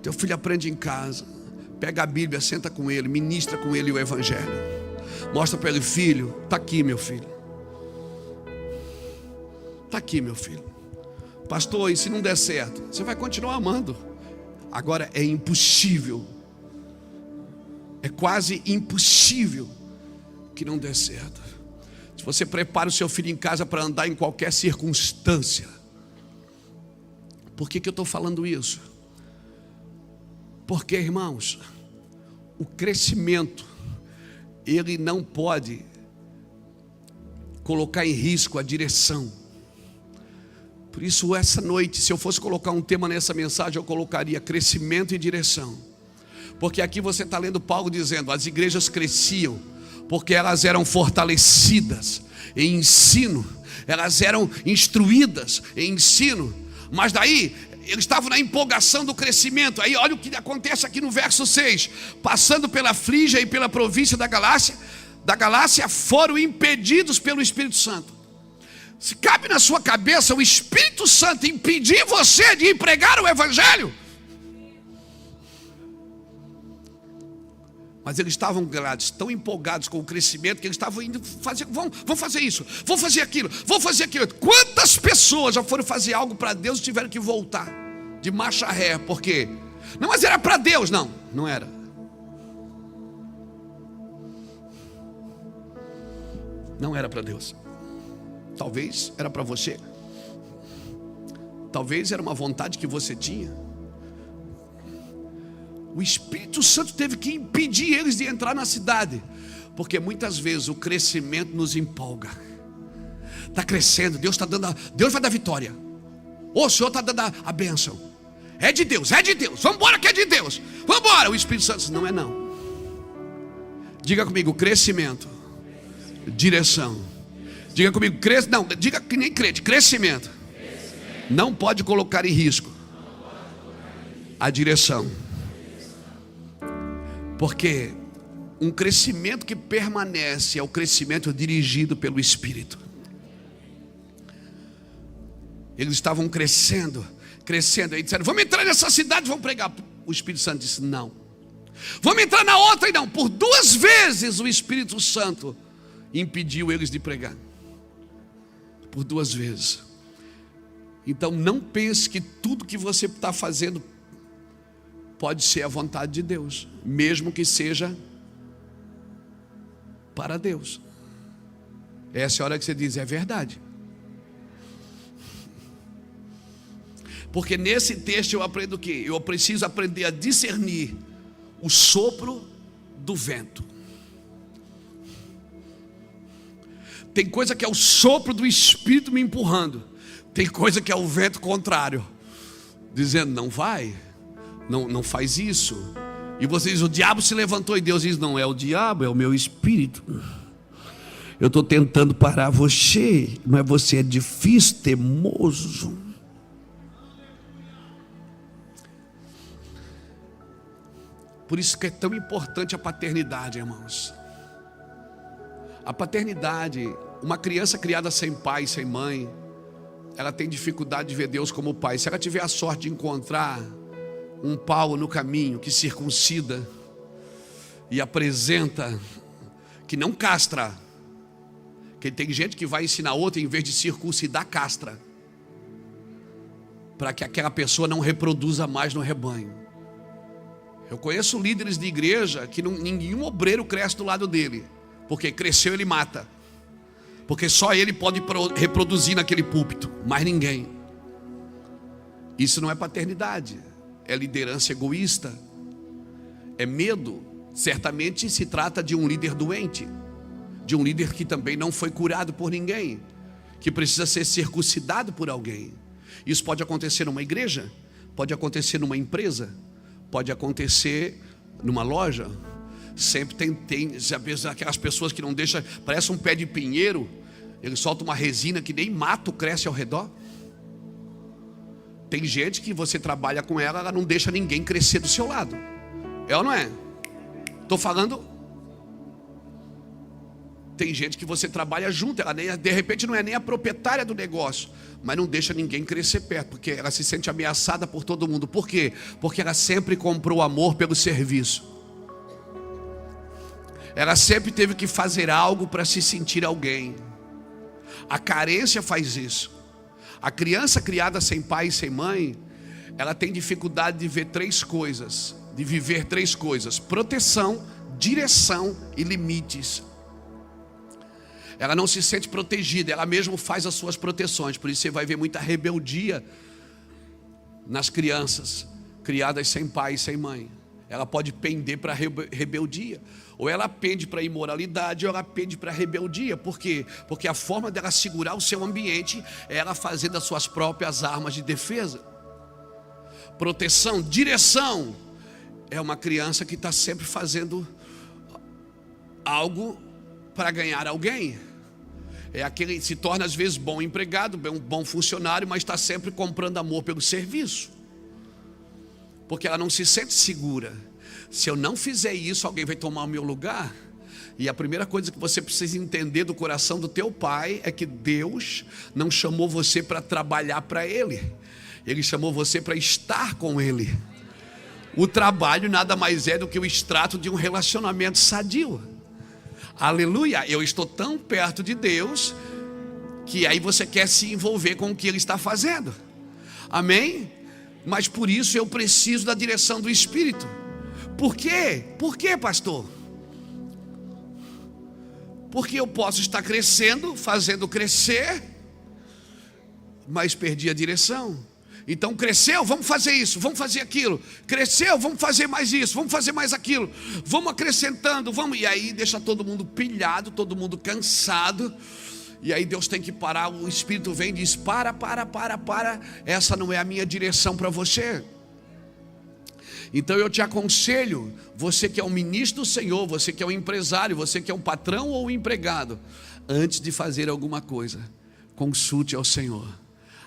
[SPEAKER 2] Teu filho aprende em casa. Pega a Bíblia, senta com ele, ministra com ele o Evangelho. Mostra para ele: filho, está aqui meu filho. Está aqui meu filho. Pastor, e se não der certo? Você vai continuar amando. Agora é impossível, é quase impossível que não dê certo. Se você prepara o seu filho em casa para andar em qualquer circunstância. Por que eu estou falando isso? Porque, irmãos, o crescimento, ele não pode colocar em risco a direção. Por isso, essa noite, se eu fosse colocar um tema nessa mensagem, eu colocaria crescimento e direção. Porque aqui você está lendo Paulo dizendo: as igrejas cresciam porque elas eram fortalecidas em ensino, elas eram instruídas em ensino. Mas daí, eles estavam na empolgação do crescimento. Aí olha o que acontece aqui no verso 6. Passando pela Frígia e pela província da Galácia, foram impedidos pelo Espírito Santo. Se cabe na sua cabeça o Espírito Santo impedir você de ir pregar o Evangelho? Mas eles estavam gratos, tão empolgados com o crescimento, que eles estavam indo fazer, vão fazer isso, vão fazer aquilo, vão fazer aquilo. Quantas pessoas já foram fazer algo para Deus e tiveram que voltar de marcha ré? Por quê? Não, mas era para Deus. Não era. Não era para Deus. Talvez era para você. Talvez era uma vontade que você tinha. O Espírito Santo teve que impedir eles de entrar na cidade, porque muitas vezes o crescimento nos empolga. Está crescendo, Deus vai dar vitória. O Senhor está dando a bênção. É de Deus, vamos embora que é de Deus. Vamos embora. O Espírito Santo diz: não é não. Diga comigo: crescimento, direção. Diga comigo: não, diga que nem crente. Crescimento não pode colocar em risco a direção. Porque um crescimento que permanece é o crescimento dirigido pelo Espírito. Eles estavam crescendo. Aí disseram: vamos entrar nessa cidade, vamos pregar. O Espírito Santo disse: não. Vamos entrar na outra, e não. Por 2 vezes o Espírito Santo impediu eles de pregar. Por 2 vezes. Então não pense que tudo que você está fazendo pode ser a vontade de Deus, mesmo que seja para Deus. Essa é a hora que você diz: é verdade. Porque nesse texto eu aprendo o quê? Eu preciso aprender a discernir o sopro do vento. Tem coisa que é o sopro do Espírito me empurrando. Tem coisa que é o vento contrário, dizendo: não vai, não faz isso. E você diz: o diabo se levantou. E Deus diz: não é o diabo, é o meu Espírito. Eu estou tentando parar você, mas você é difícil, teimoso. Por isso que é tão importante a paternidade, irmãos. A paternidade, uma criança criada sem pai, sem mãe, ela tem dificuldade de ver Deus como pai. Se ela tiver a sorte de encontrar um pau no caminho que circuncida e apresenta, que não castra, que tem gente que vai ensinar outra, em vez de circuncidar, castra, para que aquela pessoa não reproduza mais no rebanho. Eu conheço líderes de igreja que nenhum obreiro cresce do lado dele, porque cresceu ele mata, porque só ele pode reproduzir naquele púlpito, mais ninguém. Isso não é paternidade, é liderança egoísta, é medo. Certamente se trata de um líder doente, de um líder que também não foi curado por ninguém, que precisa ser circuncidado por alguém. Isso pode acontecer numa igreja, pode acontecer numa empresa, pode acontecer numa loja. Sempre tem aquelas pessoas que não deixam, parece um pé de pinheiro, ele solta uma resina que nem mato cresce ao redor. Tem gente que você trabalha com ela, ela não deixa ninguém crescer do seu lado. É ou não é? Estou falando. Tem gente que você trabalha junto, ela nem, de repente não é nem a proprietária do negócio, mas não deixa ninguém crescer perto, porque ela se sente ameaçada por todo mundo. Por quê? Porque ela sempre comprou amor pelo serviço. Ela sempre teve que fazer algo para se sentir alguém. A carência faz isso. A criança criada sem pai e sem mãe, ela tem dificuldade de ver três coisas, de viver três coisas: proteção, direção e limites. Ela não se sente protegida, ela mesma faz as suas proteções. Por isso você vai ver muita rebeldia nas crianças criadas sem pai e sem mãe. Ela pode pender para rebeldia, ou ela pende para imoralidade, ou ela pende para rebeldia. Por quê? Porque a forma dela segurar o seu ambiente é ela fazendo as suas próprias armas de defesa. Proteção, direção, é uma criança que está sempre fazendo algo para ganhar alguém. É aquele que se torna às vezes bom empregado, um bom funcionário, mas está sempre comprando amor pelo serviço, porque ela não se sente segura. Se eu não fizer isso, alguém vai tomar o meu lugar. E a primeira coisa que você precisa entender do coração do teu pai é que Deus não chamou você para trabalhar para Ele, Ele chamou você para estar com Ele. O trabalho nada mais é do que o extrato de um relacionamento sadio. Aleluia, eu estou tão perto de Deus que aí você quer se envolver com o que Ele está fazendo. Amém? Mas por isso eu preciso da direção do Espírito. Por quê? Por quê, pastor? Porque eu posso estar crescendo, fazendo crescer, mas perdi a direção. Então cresceu, vamos fazer isso, vamos fazer aquilo. Cresceu, vamos fazer mais isso, vamos fazer mais aquilo. Vamos acrescentando, vamos. E aí deixa todo mundo pilhado, todo mundo cansado. E aí Deus tem que parar, o Espírito vem e diz: para. Essa não é a minha direção para você. Então eu te aconselho, você que é um ministro do Senhor, você que é um empresário, você que é um patrão ou um empregado, antes de fazer alguma coisa, consulte ao Senhor.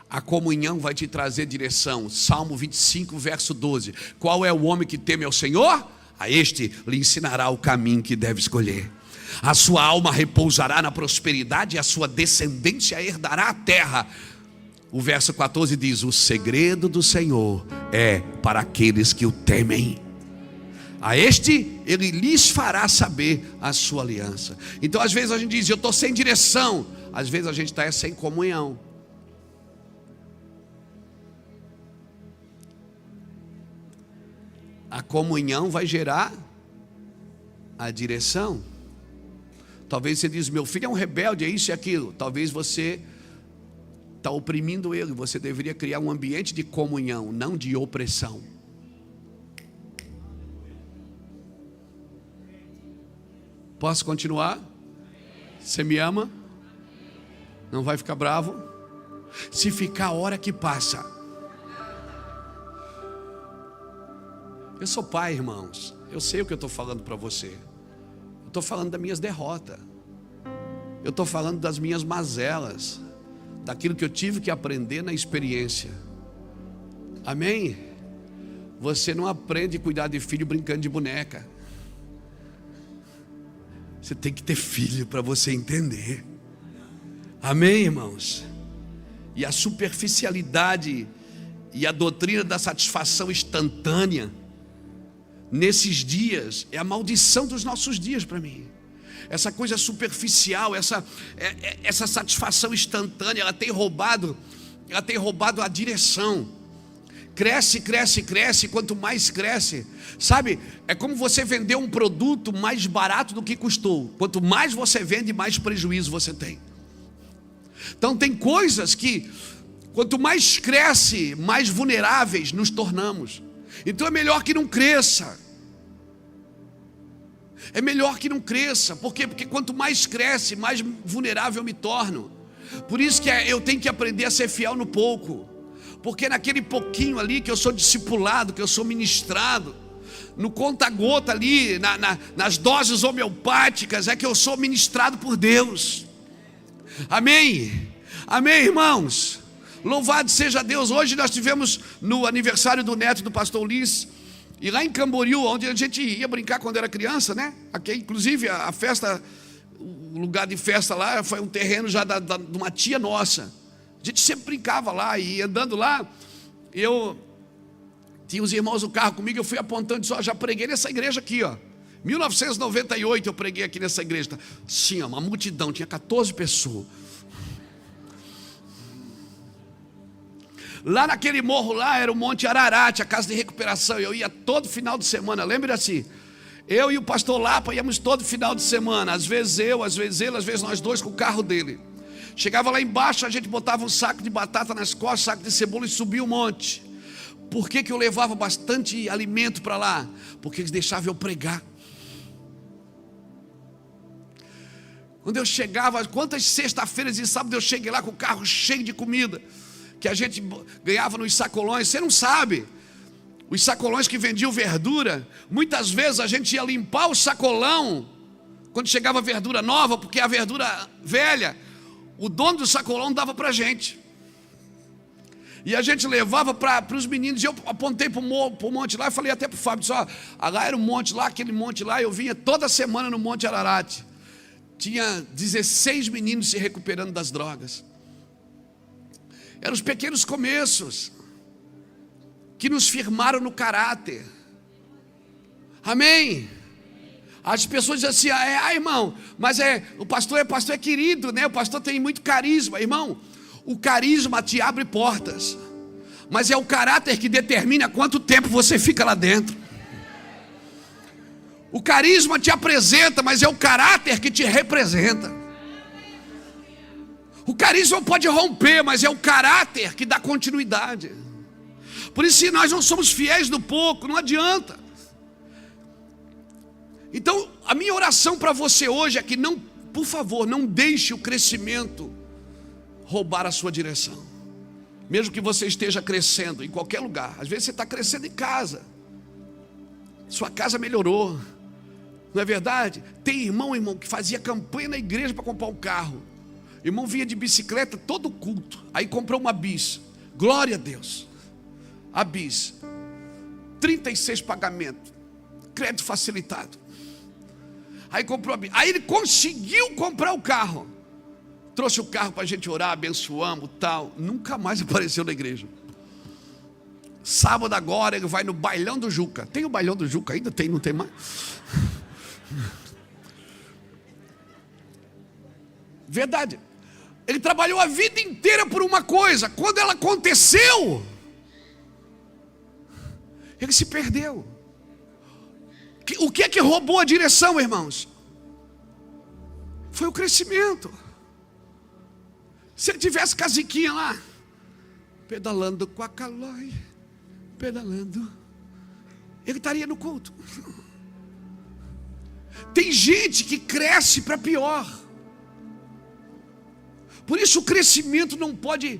[SPEAKER 2] A comunhão vai te trazer direção. Salmo 25, verso 12. Qual é o homem que teme ao Senhor? A este lhe ensinará o caminho que deve escolher. A sua alma repousará na prosperidade e a sua descendência herdará a terra. O verso 14 diz: o segredo do Senhor é para aqueles que o temem. A este ele lhes fará saber a sua aliança. Então às vezes a gente diz: eu estou sem direção. Às vezes a gente está sem comunhão. A comunhão vai gerar a direção. Talvez você diz: meu filho é um rebelde, é isso e aquilo. Talvez você está oprimindo ele. Você deveria criar um ambiente de comunhão, não de opressão. Posso continuar? Você me ama? Não vai ficar bravo? Se ficar, a hora que passa. Eu sou pai, irmãos. Eu sei o que eu estou falando para você. Eu estou falando das minhas derrotas. Eu estou falando das minhas mazelas, daquilo que eu tive que aprender na experiência. Amém? Você não aprende a cuidar de filho brincando de boneca. Você tem que ter filho para você entender. Amém, irmãos? E a superficialidade e a doutrina da satisfação instantânea nesses dias é a maldição dos nossos dias para mim. Essa coisa superficial, essa satisfação instantânea, ela tem roubado a direção. Cresce, cresce, cresce, quanto mais cresce, sabe, é como você vender um produto mais barato do que custou. Quanto mais você vende, mais prejuízo você tem. Então tem coisas que, quanto mais cresce, mais vulneráveis nos tornamos. Então é melhor que não cresça. É melhor que não cresça. Por quê? Porque quanto mais cresce, mais vulnerável eu me torno. Por isso que eu tenho que aprender a ser fiel no pouco. Porque naquele pouquinho ali que eu sou discipulado, que eu sou ministrado, no conta-gota ali, nas doses homeopáticas, é que eu sou ministrado por Deus. Amém? Amém, irmãos? Louvado seja Deus. Hoje nós tivemos no aniversário do neto do pastor Ulisses, e lá em Camboriú, onde a gente ia brincar quando era criança, né? Aqui, inclusive, a festa, o lugar de festa lá foi um terreno já de uma tia nossa. A gente sempre brincava lá, e andando lá, eu tinha os irmãos do carro comigo, eu fui apontando e disse, ó, já preguei nessa igreja aqui, ó. 1998 eu preguei aqui nessa igreja. Sim, uma multidão, tinha 14 pessoas. Lá naquele morro lá era o Monte Ararate, a casa de recuperação. Eu ia todo final de semana, lembra assim? Eu e o pastor Lapa íamos todo final de semana. Às vezes eu, às vezes ele, às vezes nós dois com o carro dele. Chegava lá embaixo, a gente botava um saco de batata nas costas, saco de cebola e subia o monte. Por que eu levava bastante alimento para lá? Porque eles deixavam eu pregar. Quando eu chegava, quantas sexta-feiras e sábado eu cheguei lá com o carro cheio de comida, que a gente ganhava nos sacolões. Você não sabe, os sacolões que vendiam verdura, muitas vezes a gente ia limpar o sacolão quando chegava verdura nova, porque a verdura velha, o dono do sacolão dava para a gente, e a gente levava para os meninos. E eu apontei para o monte lá, e falei até para o Fábio, disse, ó, lá era um monte lá, aquele monte lá, eu vinha toda semana no Monte Ararate. Tinha 16 meninos se recuperando das drogas. Eram os pequenos começos que nos firmaram no caráter. Amém? As pessoas dizem assim, irmão, mas o pastor é querido, né? O pastor tem muito carisma. Irmão, o carisma te abre portas, mas é o caráter que determina quanto tempo você fica lá dentro. O carisma te apresenta, mas é o caráter que te representa. O carisma pode romper, mas é o caráter que dá continuidade. Por isso, se nós não somos fiéis no pouco, não adianta. Então, a minha oração para você hoje é que não, por favor, não deixe o crescimento roubar a sua direção. Mesmo que você esteja crescendo em qualquer lugar. Às vezes você está crescendo em casa, sua casa melhorou, não é verdade? Tem irmão, que fazia campanha na igreja para comprar um carro. Irmão vinha de bicicleta todo culto, aí comprou uma bis. Glória a Deus. A bis, 36 pagamentos, crédito facilitado. Aí comprou a bis. Aí ele conseguiu comprar o carro. Trouxe o carro para a gente orar, abençoamos, tal. Nunca mais apareceu na igreja. Sábado agora ele vai no Bailão do Juca. Tem o Bailão do Juca ainda? Tem, não tem mais? Verdade. Ele trabalhou a vida inteira por uma coisa. Quando ela aconteceu, ele se perdeu. O que é que roubou a direção, irmãos? Foi o crescimento. Se ele tivesse casiquinha lá, pedalando com a Calói, pedalando, ele estaria no culto. Tem gente que cresce para pior. Por isso o crescimento não pode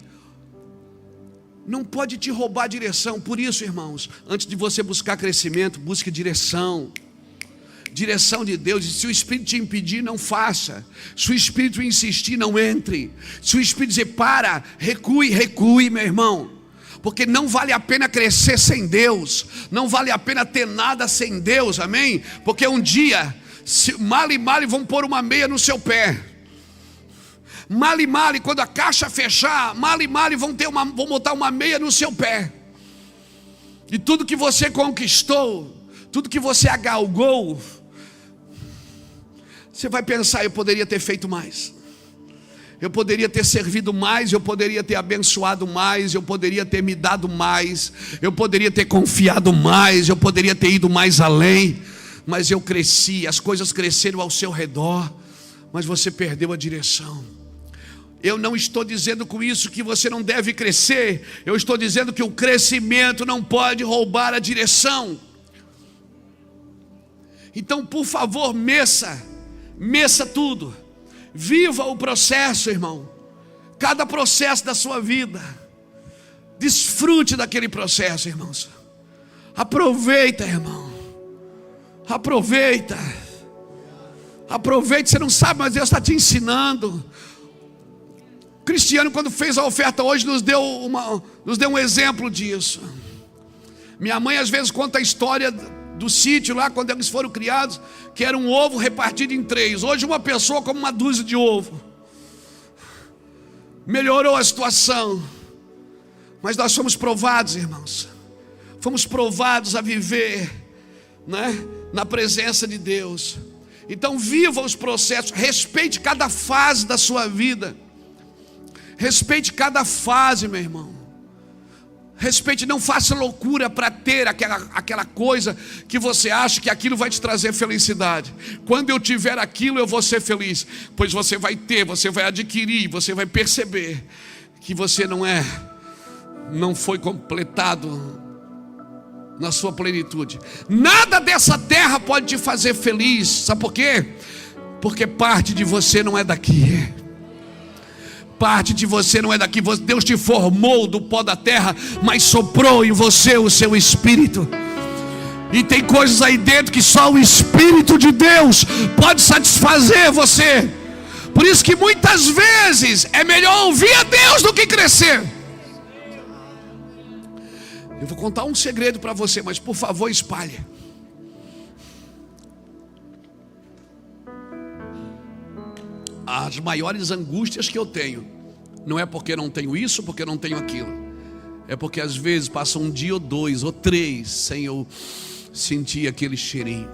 [SPEAKER 2] te roubar a direção. Por isso, irmãos, antes de você buscar crescimento, busque direção. Direção de Deus. E se o Espírito te impedir, não faça. Se o Espírito insistir, não entre. Se o Espírito dizer para, recue, meu irmão. Porque não vale a pena crescer sem Deus. Não vale a pena ter nada sem Deus, amém? Porque um dia Male, vão pôr uma meia no seu pé. Male, quando a caixa fechar, male, vão botar uma meia no seu pé. E tudo que você conquistou, tudo que você agalgou, você vai pensar: eu poderia ter feito mais, eu poderia ter servido mais, eu poderia ter abençoado mais, eu poderia ter me dado mais, eu poderia ter confiado mais, eu poderia ter ido mais além. Mas eu cresci, as coisas cresceram ao seu redor, mas você perdeu a direção. Eu não estou dizendo com isso que você não deve crescer. Eu estou dizendo que o crescimento não pode roubar a direção. Então, por favor, meça tudo. Viva o processo, irmão. Cada processo da sua vida. Desfrute daquele processo, irmãos. Aproveita, irmão. Aproveita. Você não sabe, mas Deus está te ensinando. O Cristiano, quando fez a oferta hoje, nos deu um exemplo disso. Minha mãe às vezes conta a história do sítio lá, quando eles foram criados, que era um ovo repartido em 3. Hoje uma pessoa come uma dúzia de ovo. Melhorou a situação. Mas nós fomos provados, irmãos. Fomos provados a viver, né, na presença de Deus. Então viva os processos. Respeite cada fase da sua vida. Respeite cada fase, meu irmão. Respeite, não faça loucura para ter aquela coisa que você acha que aquilo vai te trazer felicidade. Quando eu tiver aquilo, eu vou ser feliz. Pois você vai ter, você vai adquirir, você vai perceber que você não foi completado na sua plenitude. Nada dessa terra pode te fazer feliz. Sabe por quê? Porque parte de você não é daqui. Parte de você não é daqui. Deus te formou do pó da terra, mas soprou em você o seu espírito. E tem coisas aí dentro que só o Espírito de Deus pode satisfazer você. Por isso que muitas vezes é melhor ouvir a Deus do que crescer. Eu vou contar um segredo para você, mas por favor espalhe. As maiores angústias que eu tenho não é porque não tenho isso, porque não tenho aquilo. É porque às vezes passa um dia ou 2 ou 3 sem eu sentir aquele cheirinho.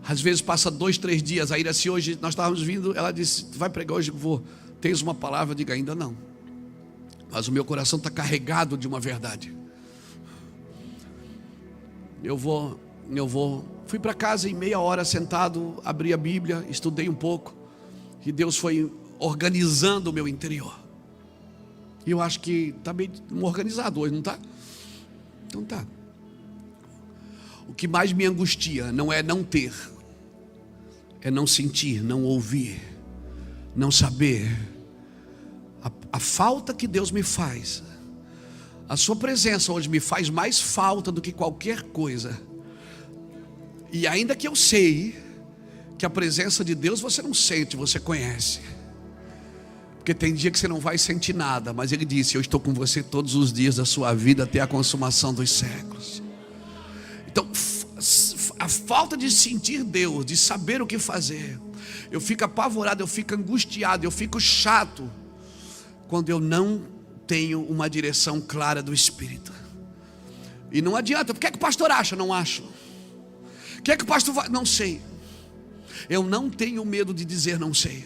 [SPEAKER 2] Às vezes passa 2, 3 dias. A Iraci hoje, nós estávamos vindo, ela disse: tu vai pregar hoje? Tens uma palavra? Eu digo: ainda não. Mas o meu coração está carregado de uma verdade. Eu vou. Fui para casa em meia hora sentado, abri a Bíblia, estudei um pouco. E Deus foi organizando o meu interior. E eu acho que está bem organizado hoje, não está? Então tá. O que mais me angustia não é não ter, é não sentir, não ouvir, não saber. A falta que Deus me faz, a sua presença hoje me faz mais falta do que qualquer coisa. E ainda que eu sei que a presença de Deus você não sente, você conhece. Porque tem dia que você não vai sentir nada, mas Ele disse: eu estou com você todos os dias da sua vida até a consumação dos séculos. Então a falta de sentir Deus, de saber o que fazer, eu fico apavorado, eu fico angustiado, eu fico chato quando eu não tenho uma direção clara do Espírito. E não adianta. O que é que o pastor acha? Não acho. O que é que o pastor vai? Não sei. Eu não tenho medo de dizer não sei,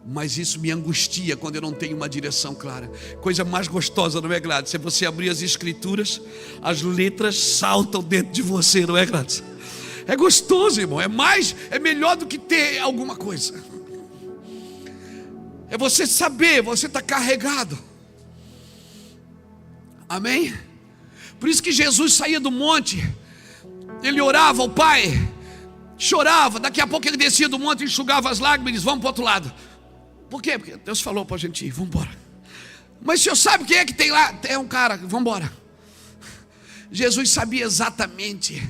[SPEAKER 2] mas isso me angustia quando eu não tenho uma direção clara. Coisa mais gostosa, não é, Gladys? Se você abrir as escrituras, as letras saltam dentro de você, não é, Gladys? É gostoso, irmão. É melhor do que ter alguma coisa. É você saber, você está carregado. Amém? Por isso que Jesus saía do monte, ele orava ao Pai, chorava, daqui a pouco ele descia do monte, enxugava as lágrimas e disse: vamos para o outro lado. Por quê? Porque Deus falou para a gente ir, vamos embora. Mas o senhor sabe quem é que tem lá? É um cara, vamos embora. Jesus sabia exatamente.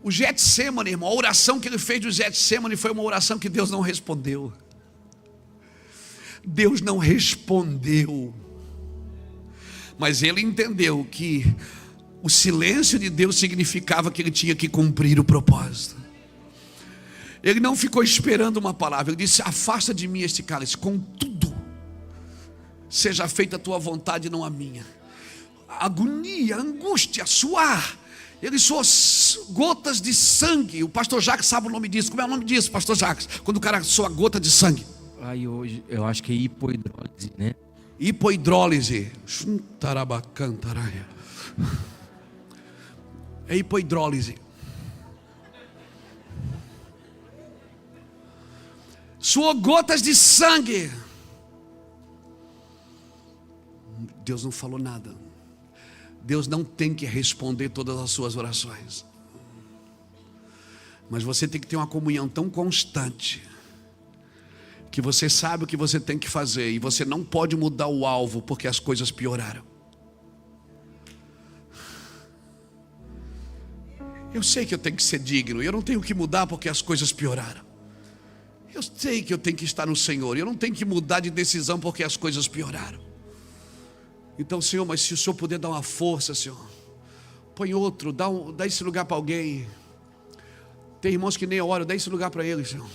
[SPEAKER 2] O Getsemane, irmão, a oração que ele fez do Getsemane foi uma oração que Deus não respondeu. Deus não respondeu. Mas ele entendeu que O silêncio de Deus significava que ele tinha que cumprir o propósito. Ele não ficou esperando uma palavra. Ele disse: afasta de mim este cálice, contudo seja feita a tua vontade, não a minha. Agonia, angústia, suar. Ele suou gotas de sangue. O pastor Jacques sabe o nome disso. Como é o nome disso, pastor Jacques? Quando o cara soa gota de sangue.
[SPEAKER 3] Aí hoje eu acho que é hipoidrólise, né?
[SPEAKER 2] Hipoidrólise. É hipoidrólise. Suou gotas de sangue. Deus não falou nada. Deus não tem que responder todas as suas orações. Mas você tem que ter uma comunhão tão constante que você sabe o que você tem que fazer, e você não pode mudar o alvo porque as coisas pioraram. Eu sei que eu tenho que ser digno, e eu não tenho que mudar porque as coisas pioraram. Eu sei que eu tenho que estar no Senhor, e eu não tenho que mudar de decisão porque as coisas pioraram. Então, Senhor, mas se o Senhor puder dar uma força, Senhor, põe outro, dá esse lugar para alguém. Tem irmãos que nem oram, dá esse lugar para eles, Senhor.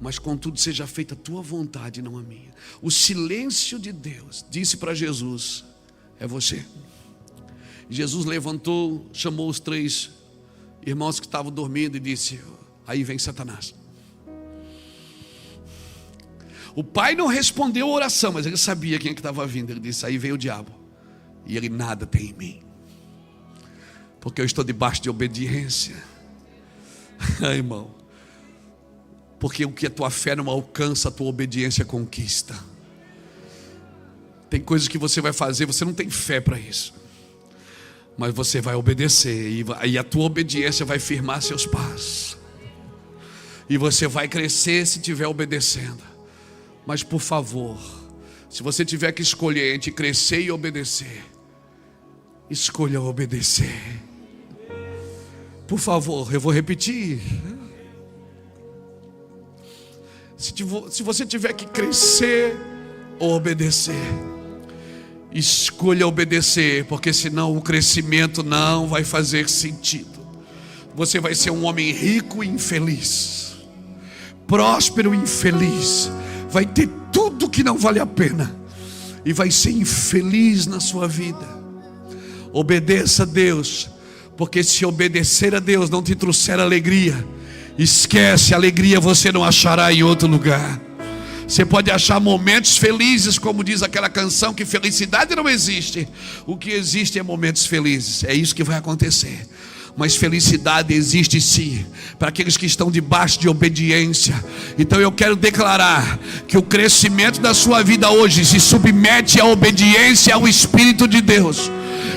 [SPEAKER 2] Mas contudo seja feita a tua vontade, não a minha. O silêncio de Deus disse para Jesus: é você. Jesus levantou, chamou os 3 irmãos que estavam dormindo e disse: aí vem Satanás. O pai não respondeu a oração, mas ele sabia quem é que estava vindo. Ele disse: aí veio o diabo, e ele nada tem em mim, porque eu estou debaixo de obediência. Irmão, porque o que a tua fé não alcança, a tua obediência conquista. Tem coisas que você vai fazer, você não tem fé para isso, mas você vai obedecer, e a tua obediência vai firmar seus passos, e você vai crescer se estiver obedecendo. Mas por favor, se você tiver que escolher entre crescer e obedecer, escolha obedecer. Por favor, eu vou repetir. Se você tiver que crescer ou obedecer, escolha obedecer, porque senão o crescimento não vai fazer sentido. Você vai ser um homem rico e infeliz, próspero e infeliz. Vai ter tudo que não vale a pena e vai ser infeliz na sua vida. Obedeça a Deus, porque se obedecer a Deus não te trouxer alegria, esquece, alegria você não achará em outro lugar. Você pode achar momentos felizes, como diz aquela canção, que felicidade não existe. O que existe é momentos felizes. É isso que vai acontecer. Mas felicidade existe sim, para aqueles que estão debaixo de obediência. Então eu quero declarar que o crescimento da sua vida hoje se submete à obediência ao Espírito de Deus.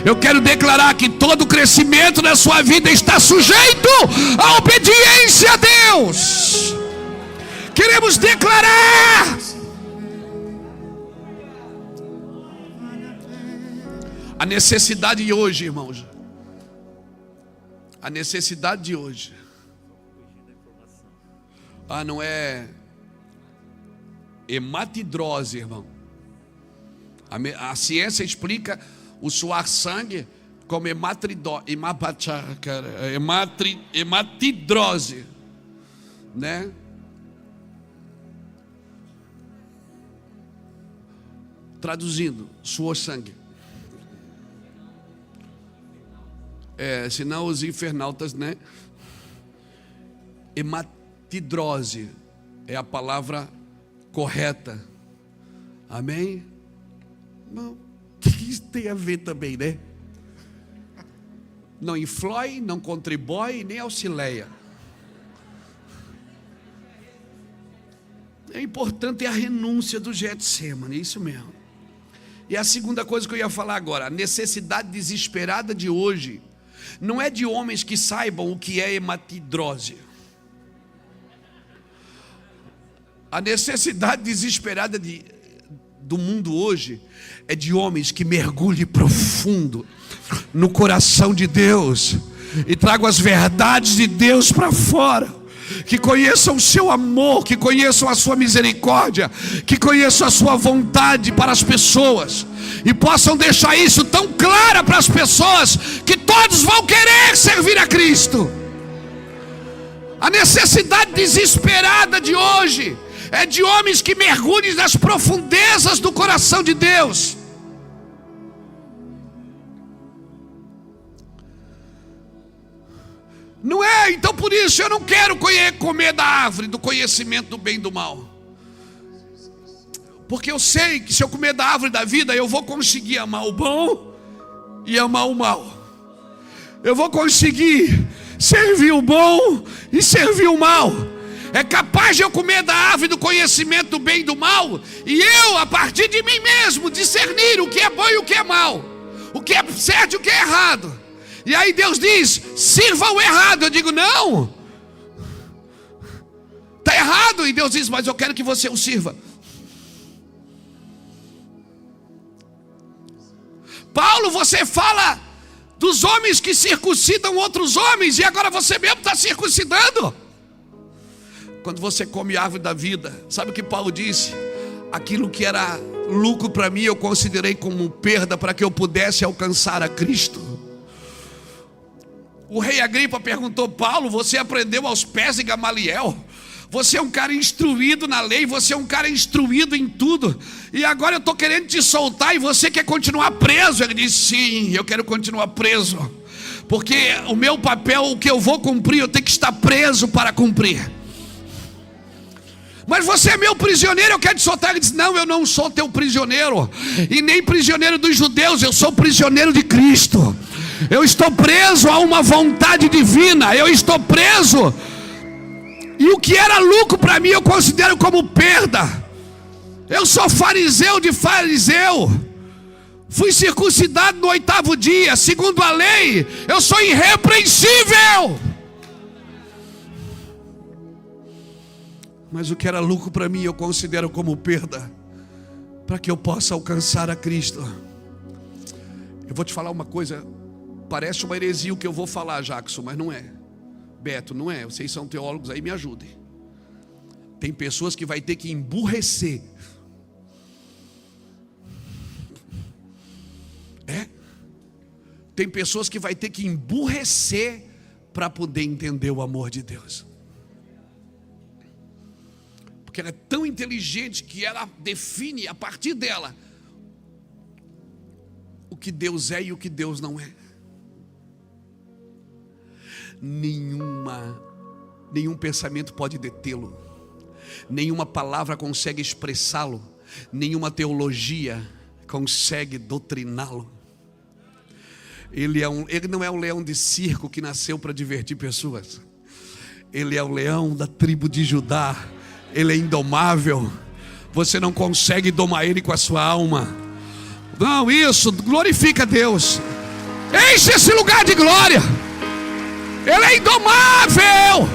[SPEAKER 2] Eu quero declarar que todo crescimento da sua vida está sujeito à obediência a Deus. Queremos declarar. A necessidade de hoje, irmãos. A necessidade de hoje. Não é hematidrose, irmão. A ciência explica o suar sangue como hematidrose, né? Traduzindo, suor sangue. Senão os infernautas, né? Hematidrose é a palavra correta. Amém? Não, o que isso tem a ver também, né? Não influi, não contribui, nem auxilia. É importante a renúncia do Getsemane, isso mesmo. E a segunda coisa que eu ia falar agora, a necessidade desesperada de hoje não é de homens que saibam o que é hematidrose. A necessidade desesperada do mundo hoje é de homens que mergulhem profundo no coração de Deus e tragam as verdades de Deus para fora. que conheçam o seu amor, que conheçam a sua misericórdia, que conheçam a sua vontade para as pessoas, e possam deixar isso tão claro para as pessoas, que todos vão querer servir a Cristo. A necessidade desesperada de hoje é de homens que mergulhem nas profundezas do coração de Deus. Não é? Então por isso eu não quero comer da árvore do conhecimento do bem e do mal, porque eu sei que se eu comer da árvore da vida, eu vou conseguir amar o bom e amar o mal. Eu vou conseguir servir o bom e servir o mal. É capaz de eu comer da árvore do conhecimento do bem e do mal, e eu, a partir de mim mesmo, discernir o que é bom e o que é mal, o que é certo e o que é errado. E aí Deus diz: sirva o errado. Eu digo: não, está errado. E Deus diz: mas eu quero que você o sirva. Paulo, você fala dos homens que circuncidam outros homens, e agora você mesmo está circuncidando. Quando você come a árvore da vida, sabe o que Paulo disse? Aquilo que era lucro para mim, eu considerei como perda, para que eu pudesse alcançar a Cristo. O rei Agripa perguntou: Paulo, você aprendeu aos pés de Gamaliel? Você é um cara instruído na lei, você é um cara instruído em tudo, e agora eu estou querendo te soltar e você quer continuar preso. Ele disse: sim, eu quero continuar preso, porque o meu papel, o que eu vou cumprir, eu tenho que estar preso para cumprir. Mas você é meu prisioneiro, eu quero te soltar. Ele disse: não, eu não sou teu prisioneiro, e nem prisioneiro dos judeus, eu sou prisioneiro de Cristo. Eu estou preso a uma vontade divina, eu estou preso, e o que era lucro para mim eu considero como perda. Eu sou fariseu de fariseu, fui circuncidado no 8º dia, segundo a lei, eu sou irrepreensível. Mas o que era lucro para mim eu considero como perda, para que eu possa alcançar a Cristo. Eu vou te falar uma coisa, parece uma heresia o que eu vou falar, Jackson, mas não é. Beto, não é. Vocês são teólogos aí, me ajudem. Tem pessoas que vai ter que emburrecer. Tem pessoas que vai ter que emburrecer para poder entender o amor de Deus. Porque ela é tão inteligente que ela define a partir dela o que Deus é e o que Deus não é. Nenhum pensamento pode detê-lo, nenhuma palavra consegue expressá-lo, nenhuma teologia consegue doutriná-lo. Ele não é um leão de circo que nasceu para divertir pessoas. Ele é o leão da tribo de Judá. Ele é indomável. Você não consegue domar ele com a sua alma. Não, isso, glorifica a Deus. Enche esse lugar de glória. Ele é indomável.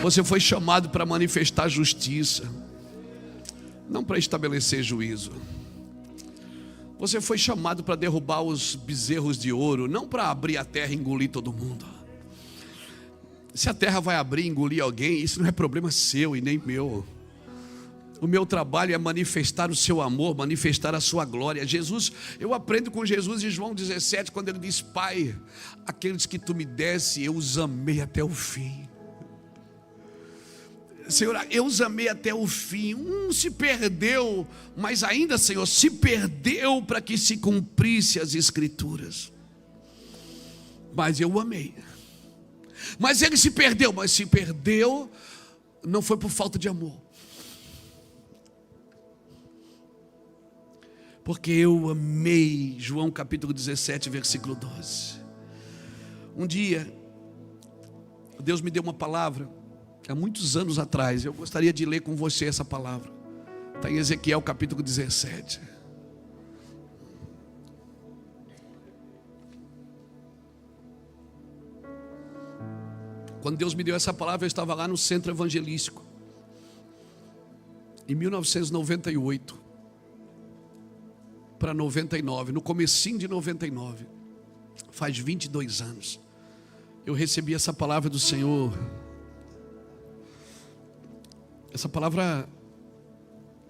[SPEAKER 2] Você foi chamado para manifestar justiça, não para estabelecer juízo. Você foi chamado para derrubar os bezerros de ouro, não para abrir a terra e engolir todo mundo. Se a terra vai abrir e engolir alguém, isso não é problema seu e nem meu. O meu trabalho é manifestar o seu amor, manifestar a sua glória. Jesus, eu aprendo com Jesus em João 17, quando ele diz: Pai, aqueles que tu me desse, eu os amei até o fim. Senhor, eu os amei até o fim. Se perdeu, mas ainda, Senhor, se perdeu para que se cumprisse as Escrituras. Mas eu o amei. Mas ele se perdeu, mas se perdeu não foi por falta de amor, porque eu amei. João capítulo 17, versículo 12. Um dia Deus me deu uma palavra, há muitos anos atrás. Eu gostaria de ler com você essa palavra. Está em Ezequiel capítulo 17. Quando Deus me deu essa palavra, eu estava lá no centro evangelístico, em 1998 para 99, no comecinho de 99, faz 22 anos. eu recebi essa palavra do Senhor. Essa palavra,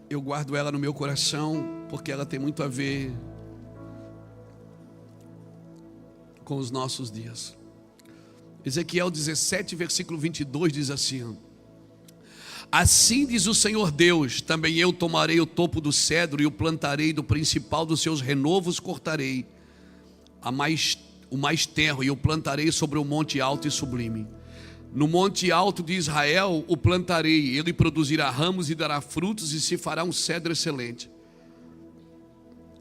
[SPEAKER 2] eu guardo ela no meu coração, porque ela tem muito a ver com os nossos dias. Ezequiel 17, versículo 22 diz assim: assim diz o Senhor Deus, também eu tomarei o topo do cedro e o plantarei, do principal dos seus renovos cortarei o mais tenro, e o plantarei sobre o monte alto e sublime. No monte alto de Israel o plantarei, ele produzirá ramos e dará frutos, e se fará um cedro excelente.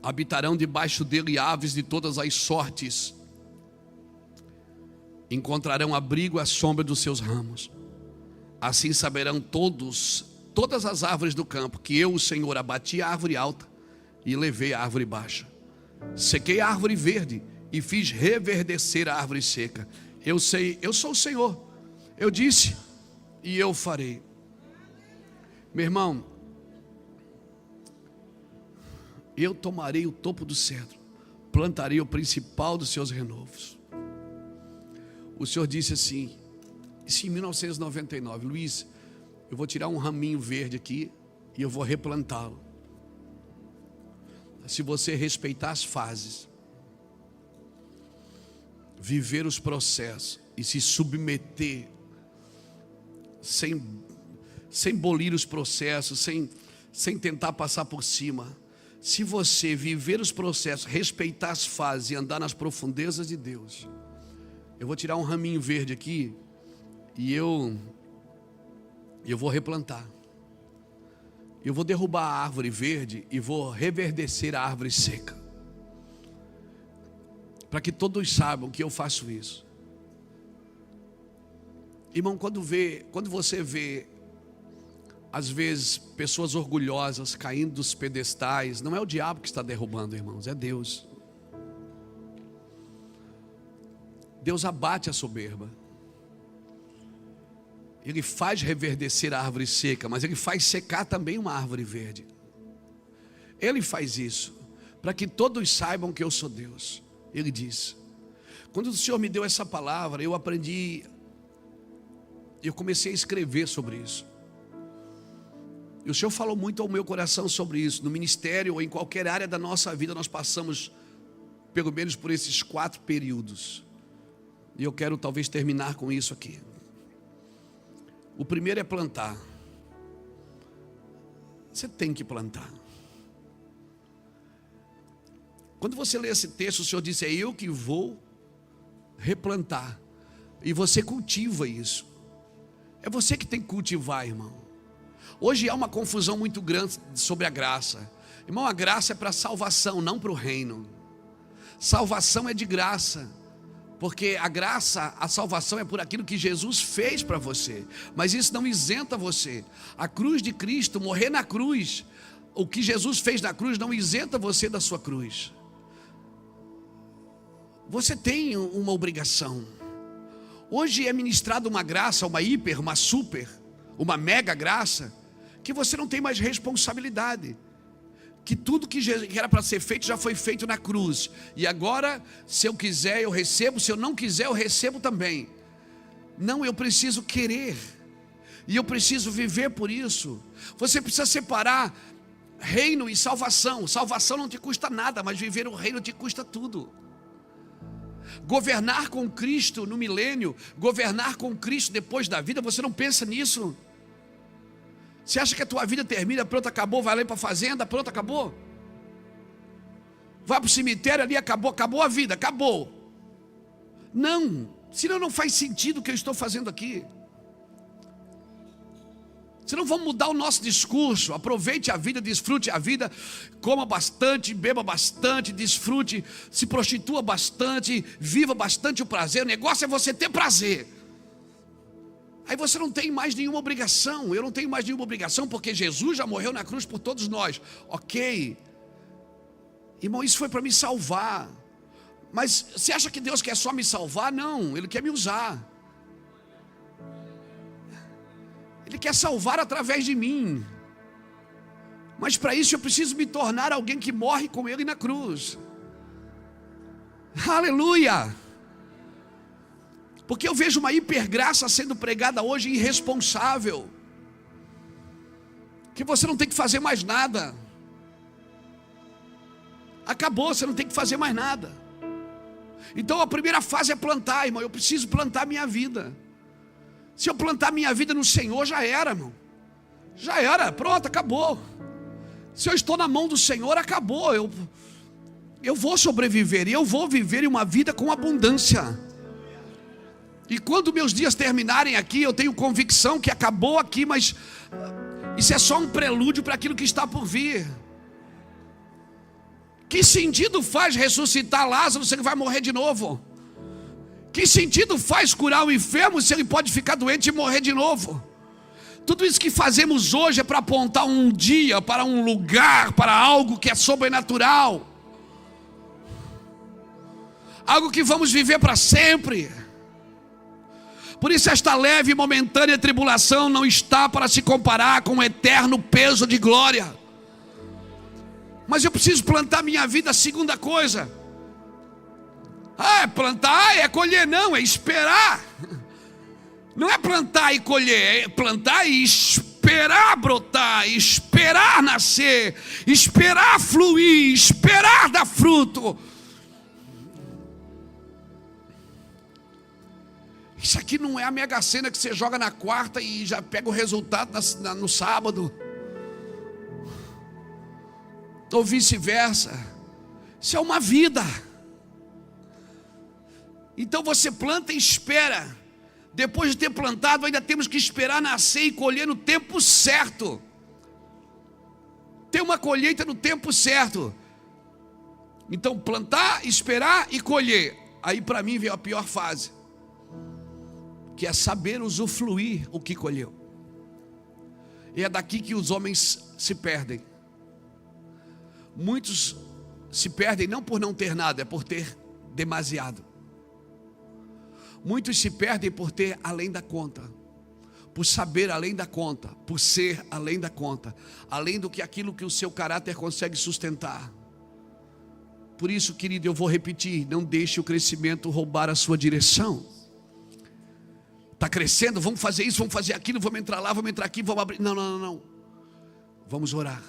[SPEAKER 2] Habitarão debaixo dele aves de todas as sortes, encontrarão abrigo à sombra dos seus ramos. Assim saberão todas as árvores do campo, que eu, o Senhor, abati a árvore alta e levei a árvore baixa. Sequei a árvore verde e fiz reverdecer a árvore seca. Eu sou o Senhor. Eu disse e eu farei. Meu irmão, eu tomarei o topo do cedro, plantarei o principal dos seus renovos. O Senhor disse assim, isso em 1999, Luiz, eu vou tirar um raminho verde aqui e eu vou replantá-lo. Se você respeitar as fases, viver os processos e se submeter, sem bolir os processos, sem tentar passar por cima. Se você viver os processos, respeitar as fases e andar nas profundezas de Deus, eu vou tirar um raminho verde aqui e eu vou replantar. Eu vou derrubar a árvore verde e vou reverdecer a árvore seca, para que todos saibam que eu faço isso. Irmão, quando você vê às vezes pessoas orgulhosas caindo dos pedestais, não é o diabo que está derrubando, irmãos, é Deus. Deus abate a soberba. Ele faz reverdecer a árvore seca, mas Ele faz secar também uma árvore verde. Ele faz isso para que todos saibam que eu sou Deus. Ele diz. Quando o Senhor me deu essa palavra, eu aprendi, eu comecei a escrever sobre isso. E o Senhor falou muito ao meu coração sobre isso. No ministério ou em qualquer área da nossa vida, nós passamos pelo menos por esses 4 períodos. E eu quero talvez terminar com isso aqui. O primeiro é plantar. Você tem que plantar. Quando você lê esse texto, o Senhor disse, é eu que vou replantar. E você cultiva isso. É você que tem que cultivar, irmão. Hoje há uma confusão muito grande sobre a graça. Irmão, a graça é para salvação, não para o reino. Salvação é de graça. Porque a graça, a salvação é por aquilo que Jesus fez para você. Mas isso não isenta você. A cruz de Cristo, morrer na cruz, o que Jesus fez na cruz não isenta você da sua cruz. Você tem uma obrigação. Hoje é ministrada uma graça, uma hiper, uma super, uma mega graça, que você não tem mais responsabilidade. Que tudo que era para ser feito já foi feito na cruz. E agora, se eu quiser eu recebo, se eu não quiser eu recebo também. Não, eu preciso querer. E eu preciso viver por isso. Você precisa separar reino e salvação. Salvação não te custa nada, mas viver o reino te custa tudo. Governar com Cristo no milênio, governar com Cristo depois da vida, você não pensa nisso? Você acha que a tua vida termina, pronto, acabou, vai lá para a fazenda, pronto, acabou? Vai para o cemitério ali, acabou a vida, acabou. Não, senão não faz sentido o que eu estou fazendo aqui. Senão vamos mudar o nosso discurso. Aproveite a vida, desfrute a vida, coma bastante, beba bastante, desfrute, se prostitua bastante, viva bastante o prazer. O negócio é você ter prazer. Aí você não tem mais nenhuma obrigação. Eu não tenho mais nenhuma obrigação, porque Jesus já morreu na cruz por todos nós. Ok, irmão, isso foi para me salvar. Mas você acha que Deus quer só me salvar? Não, Ele quer me usar. Ele quer salvar através de mim. Mas para isso eu preciso me tornar alguém que morre com Ele na cruz. Aleluia! Porque eu vejo uma hipergraça sendo pregada hoje irresponsável, que você não tem que fazer mais nada. Acabou, você não tem que fazer mais nada. Então a primeira fase é plantar, irmão. Eu preciso plantar minha vida. Se eu plantar minha vida no Senhor, já era, irmão. Já era, pronto, acabou. Se eu estou na mão do Senhor, acabou. Eu vou sobreviver, e eu vou viver uma vida com abundância. E quando meus dias terminarem aqui, eu tenho convicção que acabou aqui, mas isso é só um prelúdio para aquilo que está por vir. Que sentido faz ressuscitar Lázaro se ele vai morrer de novo? Que sentido faz curar o enfermo se ele pode ficar doente e morrer de novo? Tudo isso que fazemos hoje é para apontar um dia, para um lugar, para algo que é sobrenatural, algo que vamos viver para sempre. Por isso esta leve e momentânea tribulação não está para se comparar com o eterno peso de glória. Mas eu preciso plantar minha vida. A segunda coisa, plantar é colher, não, é esperar. Não é plantar e colher, é plantar e esperar brotar, esperar nascer, esperar fluir, esperar dar fruto. Isso aqui não é a Mega Sena que você joga na quarta e já pega o resultado no sábado, ou vice-versa. Isso é uma vida. Então você planta e espera. Depois de ter plantado, ainda temos que esperar nascer e colher no tempo certo. Tem uma colheita no tempo certo. Então plantar, esperar e colher. Aí para mim veio a pior fase, que é saber usufruir o que colheu. E é daqui que os homens se perdem. Muitos se perdem não por não ter nada, é por ter demasiado. Muitos se perdem por ter além da conta, por saber além da conta, por ser além da conta, além do que aquilo que o seu caráter consegue sustentar. Por isso, querido, eu vou repetir: não deixe o crescimento roubar a sua direção. Está crescendo, vamos fazer isso, vamos fazer aquilo, vamos entrar lá, vamos entrar aqui, vamos abrir. Não. Vamos orar.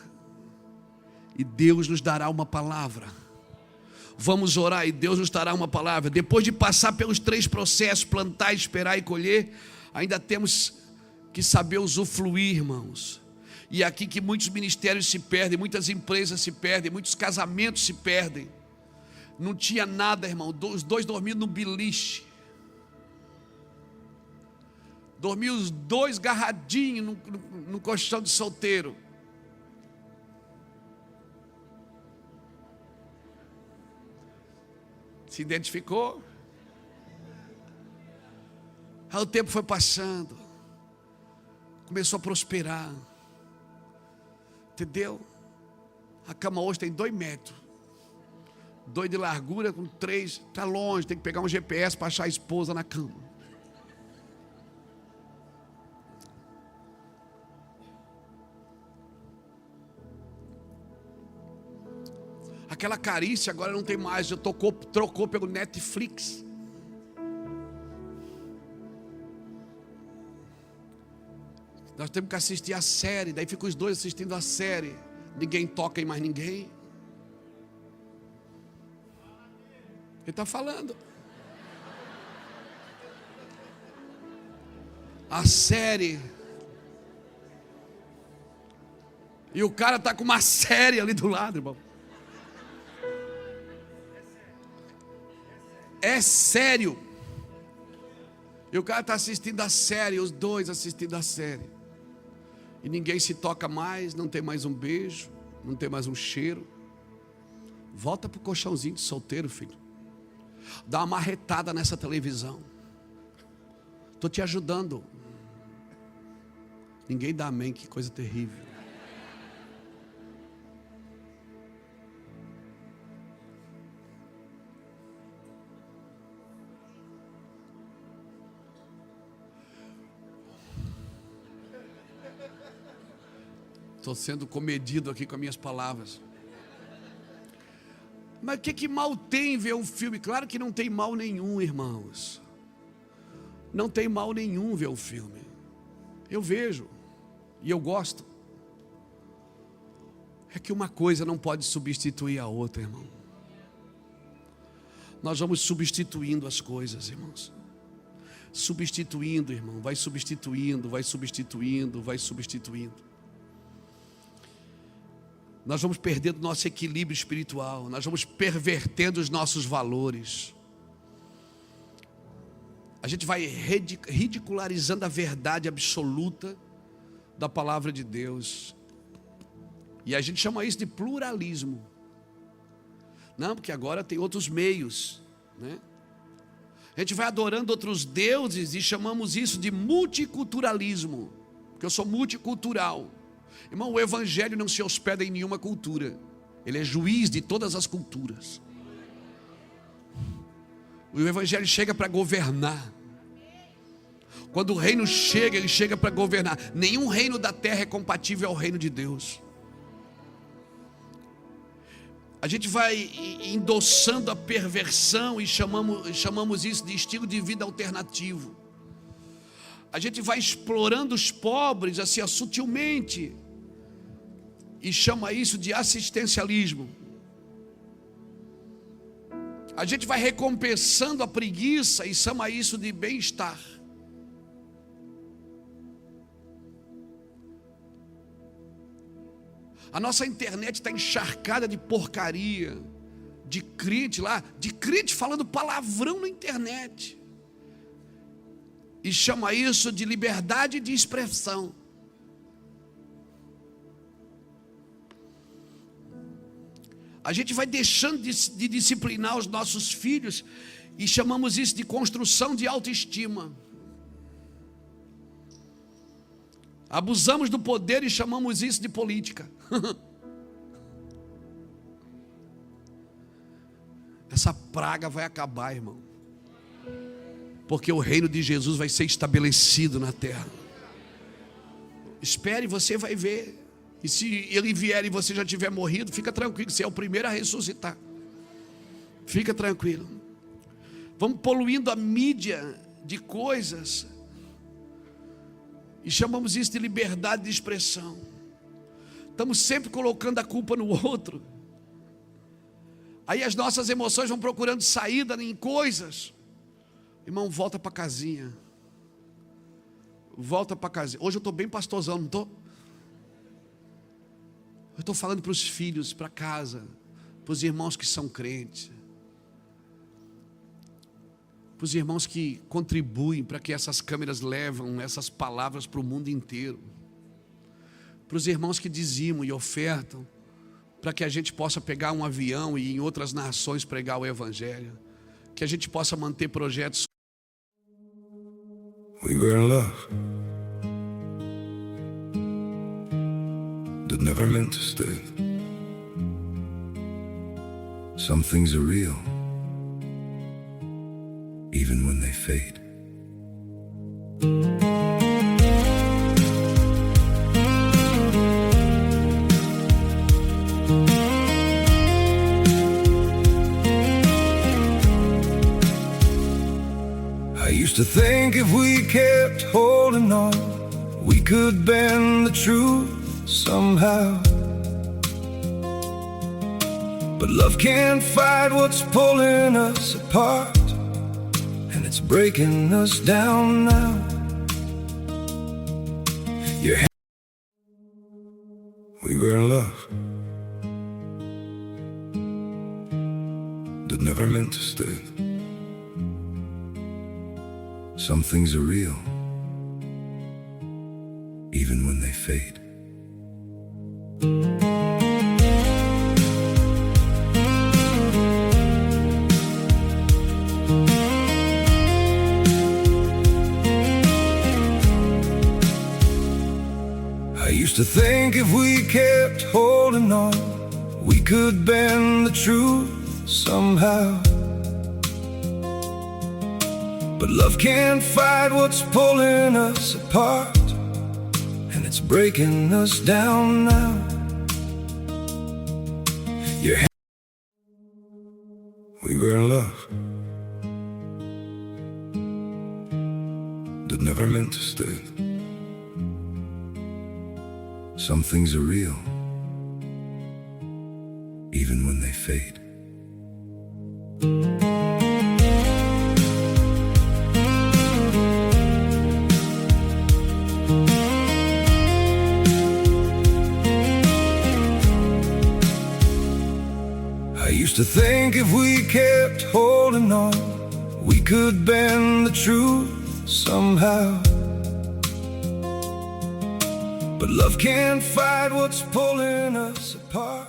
[SPEAKER 2] E Deus nos dará uma palavra. Vamos orar e Deus nos dará uma palavra. Depois de passar pelos 3 processos, plantar, esperar e colher, ainda temos que saber usufruir, irmãos. E é aqui que muitos ministérios se perdem, muitas empresas se perdem, muitos casamentos se perdem. Não tinha nada, irmão. Os 2 dormindo no beliche. Dormiam os 2 garradinhos no colchão de solteiro. Se identificou? Aí o tempo foi passando, começou a prosperar, entendeu? A cama hoje tem 2 metros, 2 de largura com 3, está longe, tem que pegar um GPS para achar a esposa na cama. Aquela carícia agora não tem mais, já trocou pelo Netflix. Nós temos que assistir a série, daí ficam os 2 assistindo a série. Ninguém toca em mais ninguém. Ele está falando. A série. E o cara está com uma série ali do lado, irmão. É sério. E o cara está assistindo a série, os 2 assistindo a série. E ninguém se toca mais, não tem mais um beijo, não tem mais um cheiro. Volta para o colchãozinho de solteiro, filho. Dá uma marretada nessa televisão. Estou te ajudando. Ninguém dá amém, que coisa terrível. Estou sendo comedido aqui com as minhas palavras. Mas o que mal tem ver um filme? Claro que não tem mal nenhum, irmãos. Não tem mal nenhum ver o filme. Eu vejo e eu gosto. É que uma coisa não pode substituir a outra, irmão. Nós vamos substituindo as coisas, irmãos. Substituindo, irmão, vai substituindo, vai substituindo, vai substituindo. Nós vamos perdendo nosso equilíbrio espiritual, nós vamos pervertendo os nossos valores. A gente vai ridicularizando a verdade absoluta da palavra de Deus. E a gente chama isso de pluralismo. Não, porque agora tem outros meios, né? A gente vai adorando outros deuses e chamamos isso de multiculturalismo, porque eu sou multicultural. Irmão, o evangelho não se hospeda em nenhuma cultura. Ele é juiz de todas as culturas. O evangelho chega para governar. Quando o reino chega, ele chega para governar. Nenhum reino da terra é compatível ao reino de Deus. A gente vai endossando a perversão e chamamos isso de estilo de vida alternativo. A gente vai explorando os pobres assim sutilmente e chama isso de assistencialismo. A gente vai recompensando a preguiça e chama isso de bem-estar. A nossa internet está encharcada de porcaria, de crente lá, de crente falando palavrão na internet. E chama isso de liberdade de expressão. A gente vai deixando de disciplinar os nossos filhos e chamamos isso de construção de autoestima. Abusamos do poder e chamamos isso de política. Essa praga vai acabar, irmão. Porque o reino de Jesus vai ser estabelecido na terra. Espere, você vai ver. E se ele vier e você já tiver morrido, fica tranquilo, você é o primeiro a ressuscitar. Fica tranquilo. Vamos poluindo a mídia de coisas e chamamos isso de liberdade de expressão. Estamos sempre colocando a culpa no outro. Aí as nossas emoções vão procurando saída em coisas. Irmão, volta para casinha. Volta para casinha. Hoje eu estou bem pastorzão, não estou? Eu estou falando para os filhos, para casa, para os irmãos que são crentes, para os irmãos que contribuem para que essas câmeras levam essas palavras para o mundo inteiro, para os irmãos que dizimam e ofertam, para que a gente possa pegar um avião e em outras nações pregar o evangelho, que a gente possa manter projetos.
[SPEAKER 4] We were in love that never meant to stay. Some things are real, even when they fade. I used to think if we kept holding on, we could bend the truth somehow. But love can't fight what's pulling us apart, and it's breaking us down now. We were in love that never meant to stay. Some things are real, even when they fade. I used to think if we kept holding on, we could bend the truth somehow. But love can't fight what's pulling us apart, and it's breaking us down now. We were in love understood. Some things are real, even when they fade. I used to think if we kept holding on, we could bend the truth somehow. But love can't fight what's pulling us apart.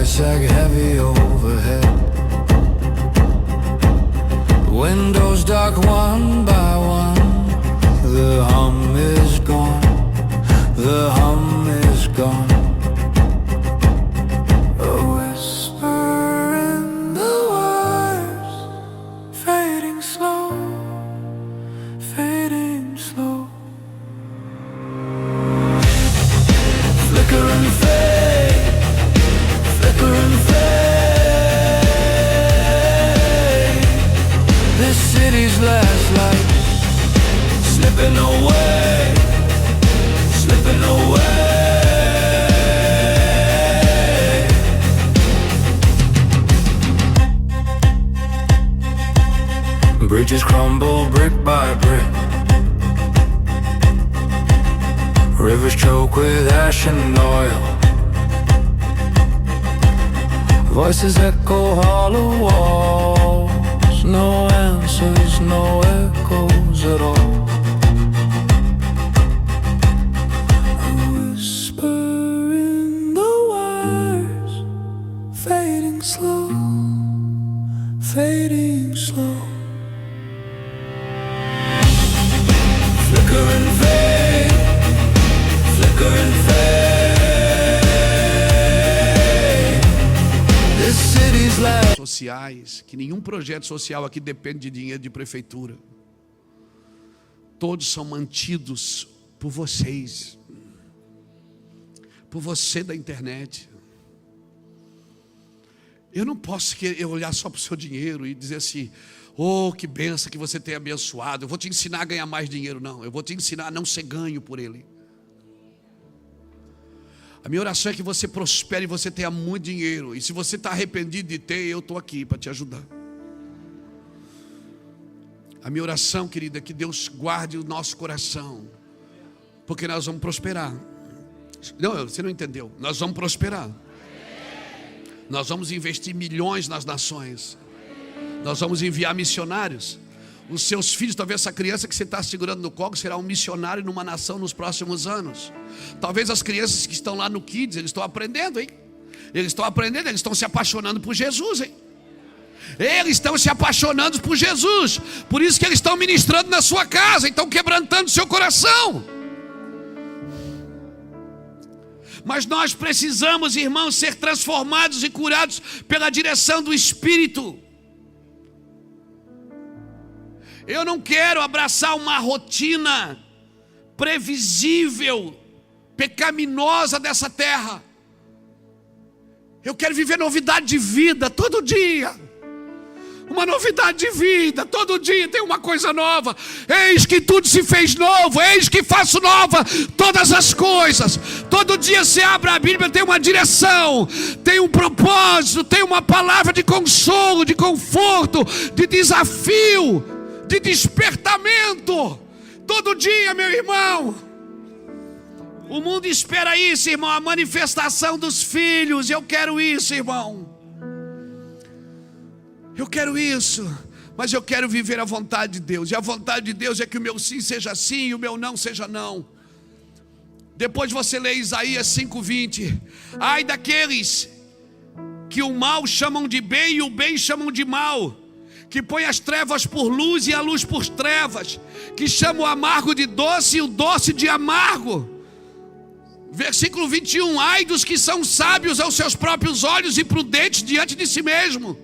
[SPEAKER 5] Sag heavy overhead. Windows dark one by one. The hum is gone. The hum is gone. A whisper in the wires, fading slow, fading slow. Flicker and fade. Flicker and fade. This city's last light slipping away, slipping away. Bridges crumble brick by brick. Rivers choke with ash and oil. Voices echo hollow walls. No answers, no echoes at all. A whisper in the wires, fading slow, fading slow. Flicker and fade, flicker and fade.
[SPEAKER 2] Sociais, que nenhum projeto social aqui depende de dinheiro de prefeitura. Todos são mantidos por vocês, por você da internet. Eu não posso olhar só para o seu dinheiro e dizer assim: oh, que benção que você tem abençoado, eu vou te ensinar a ganhar mais dinheiro. Não, eu vou te ensinar a não ser ganho por ele. A minha oração é que você prospere e você tenha muito dinheiro. E se você está arrependido de ter, eu estou aqui para te ajudar. A minha oração, querida, é que Deus guarde o nosso coração, porque nós vamos prosperar. Não, você não entendeu. Nós vamos prosperar. Nós vamos investir milhões nas nações. Nós vamos enviar missionários. Os seus filhos, talvez essa criança que você está segurando no colo será um missionário numa nação nos próximos anos. Talvez as crianças que estão lá no Kids, eles estão aprendendo, hein? Eles estão aprendendo, eles estão se apaixonando por Jesus, hein? Eles estão se apaixonando por Jesus. Por isso que eles estão ministrando na sua casa, estão quebrantando seu coração. Mas nós precisamos, irmãos, ser transformados e curados pela direção do Espírito. Eu não quero abraçar uma rotina previsível, pecaminosa dessa terra. Eu quero viver novidade de vida todo dia. Uma novidade de vida, todo dia tem uma coisa nova. Eis que tudo se fez novo, eis que faço nova todas as coisas. Todo dia você abre a Bíblia, tem uma direção, tem um propósito, tem uma palavra de consolo, de conforto, de desafio, de despertamento. Todo dia, meu irmão. O mundo espera isso, irmão, a manifestação dos filhos. Eu quero isso, irmão. Eu quero isso, mas eu quero viver a vontade de Deus. E a vontade de Deus é que o meu sim seja sim e o meu não seja não. Depois você lê Isaías 5:20. Ai daqueles que o mal chamam de bem e o bem chamam de mal, que põe as trevas por luz e a luz por trevas, que chama o amargo de doce e o doce de amargo. Versículo 21, ai dos que são sábios aos seus próprios olhos e prudentes diante de si mesmo.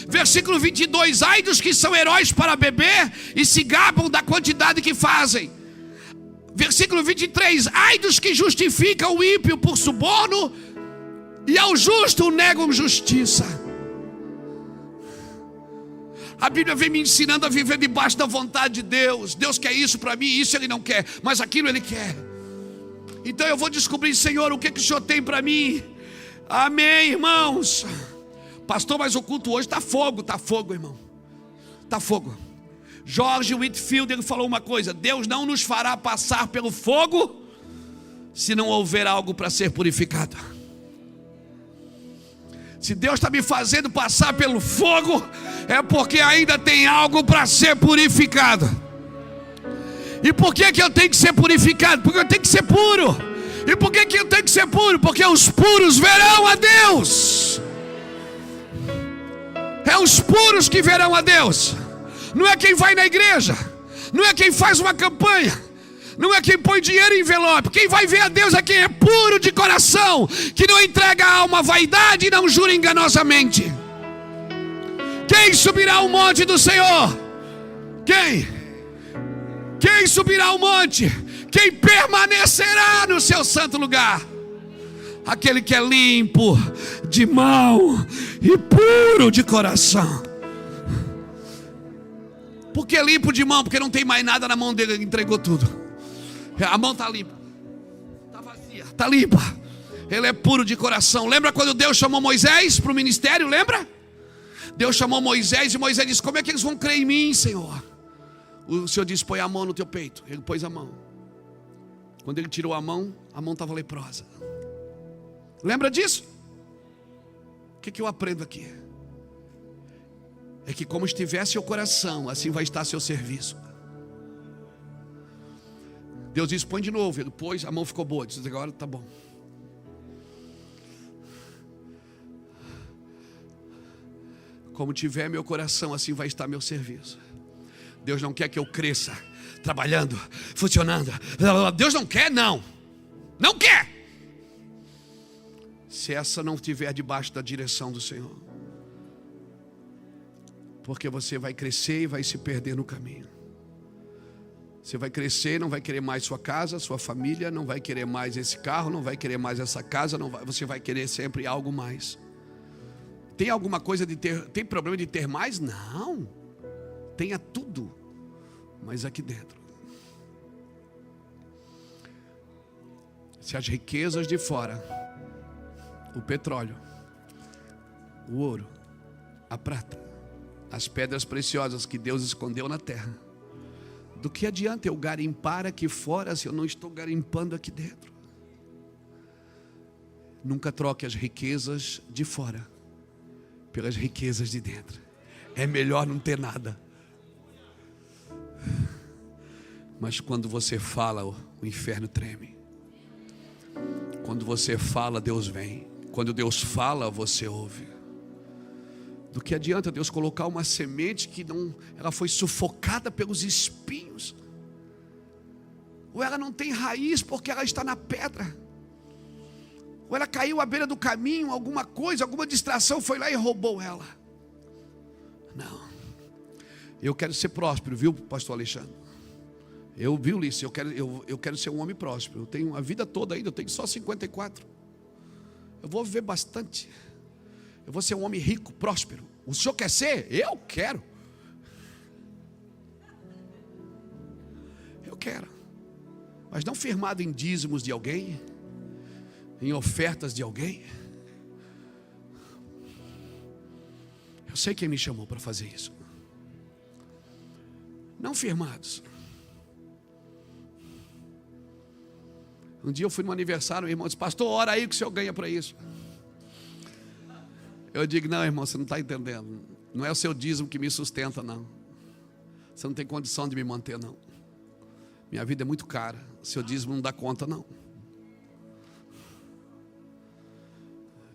[SPEAKER 2] Versículo 22, ai dos que são heróis para beber e se gabam da quantidade que fazem. Versículo 23, ai dos que justificam o ímpio por suborno e ao justo negam justiça. A Bíblia vem me ensinando a viver debaixo da vontade de Deus. Deus quer isso para mim, isso Ele não quer, mas aquilo Ele quer. Então eu vou descobrir, Senhor, o que o Senhor tem para mim. Amém, irmãos. Pastor, mas o culto hoje está fogo, irmão. Está fogo. George Whitefield, ele falou uma coisa: Deus não nos fará passar pelo fogo se não houver algo para ser purificado. Se Deus está me fazendo passar pelo fogo, é porque ainda tem algo para ser purificado. E por que eu tenho que ser purificado? Porque eu tenho que ser puro. E por que eu tenho que ser puro? Porque os puros verão a Deus. É os puros que verão a Deus. Não é quem vai na igreja, não é quem faz uma campanha, não é quem põe dinheiro em envelope. Quem vai ver a Deus é quem é puro de coração, que não entrega a alma à vaidade e não jura enganosamente. Quem subirá ao monte do Senhor? Quem subirá ao monte? Quem permanecerá no seu santo lugar? Aquele que é limpo de mão e puro de coração. Por que limpo de mão? Porque não tem mais nada na mão dele, ele entregou tudo. A mão está limpa, está vazia, está limpa. Ele é puro de coração. Lembra quando Deus chamou Moisés para o ministério? Lembra? Deus chamou Moisés e Moisés disse: como é que eles vão crer em mim, Senhor? O Senhor disse: põe a mão no teu peito. Ele pôs a mão. Quando ele tirou a mão estava leprosa. Lembra disso? O que eu aprendo aqui? É que como estiver seu coração, assim vai estar seu serviço. Deus disse: põe de novo. Ele pôs, a mão ficou boa. Disse: agora tá bom. Como tiver meu coração, assim vai estar meu serviço. Deus não quer que eu cresça trabalhando, funcionando. Deus não quer, não quer. Se essa não estiver debaixo da direção do Senhor, porque você vai crescer e vai se perder no caminho. Você vai crescer, não vai querer mais sua casa, sua família, não vai querer mais esse carro, não vai querer mais essa casa, você vai querer sempre algo mais. Tem alguma coisa de ter, tem problema de ter mais? Não. Tenha tudo, mas aqui dentro. Se as riquezas de fora, o petróleo, o ouro, a prata, as pedras preciosas que Deus escondeu na terra, do que adianta eu garimpar aqui fora se eu não estou garimpando aqui dentro? Nunca troque as riquezas de fora pelas riquezas de dentro. É melhor não ter nada. Mas quando você fala, o inferno treme. Quando você fala, Deus vem. Quando Deus fala, você ouve. Do que adianta Deus colocar uma semente que não, ela foi sufocada pelos espinhos, ou ela não tem raiz porque ela está na pedra, ou ela caiu à beira do caminho, alguma coisa, alguma distração foi lá e roubou ela. Não. Eu quero ser próspero, viu, pastor Alexandre? Eu vi isso, eu quero ser um homem próspero. Eu tenho a vida toda ainda, eu tenho só 54. Eu vou viver bastante. Eu vou ser um homem rico, próspero. O senhor quer ser? Eu quero. Eu quero. Mas não firmado em dízimos de alguém, em ofertas de alguém. Eu sei quem me chamou para fazer isso. Não firmados. Um dia eu fui no aniversário, o irmão disse: pastor, ora aí que o senhor ganha para isso. Eu digo: não, irmão, você não está entendendo. Não é o seu dízimo que me sustenta, não. Você não tem condição de me manter, não. Minha vida é muito cara. O seu dízimo não dá conta, não.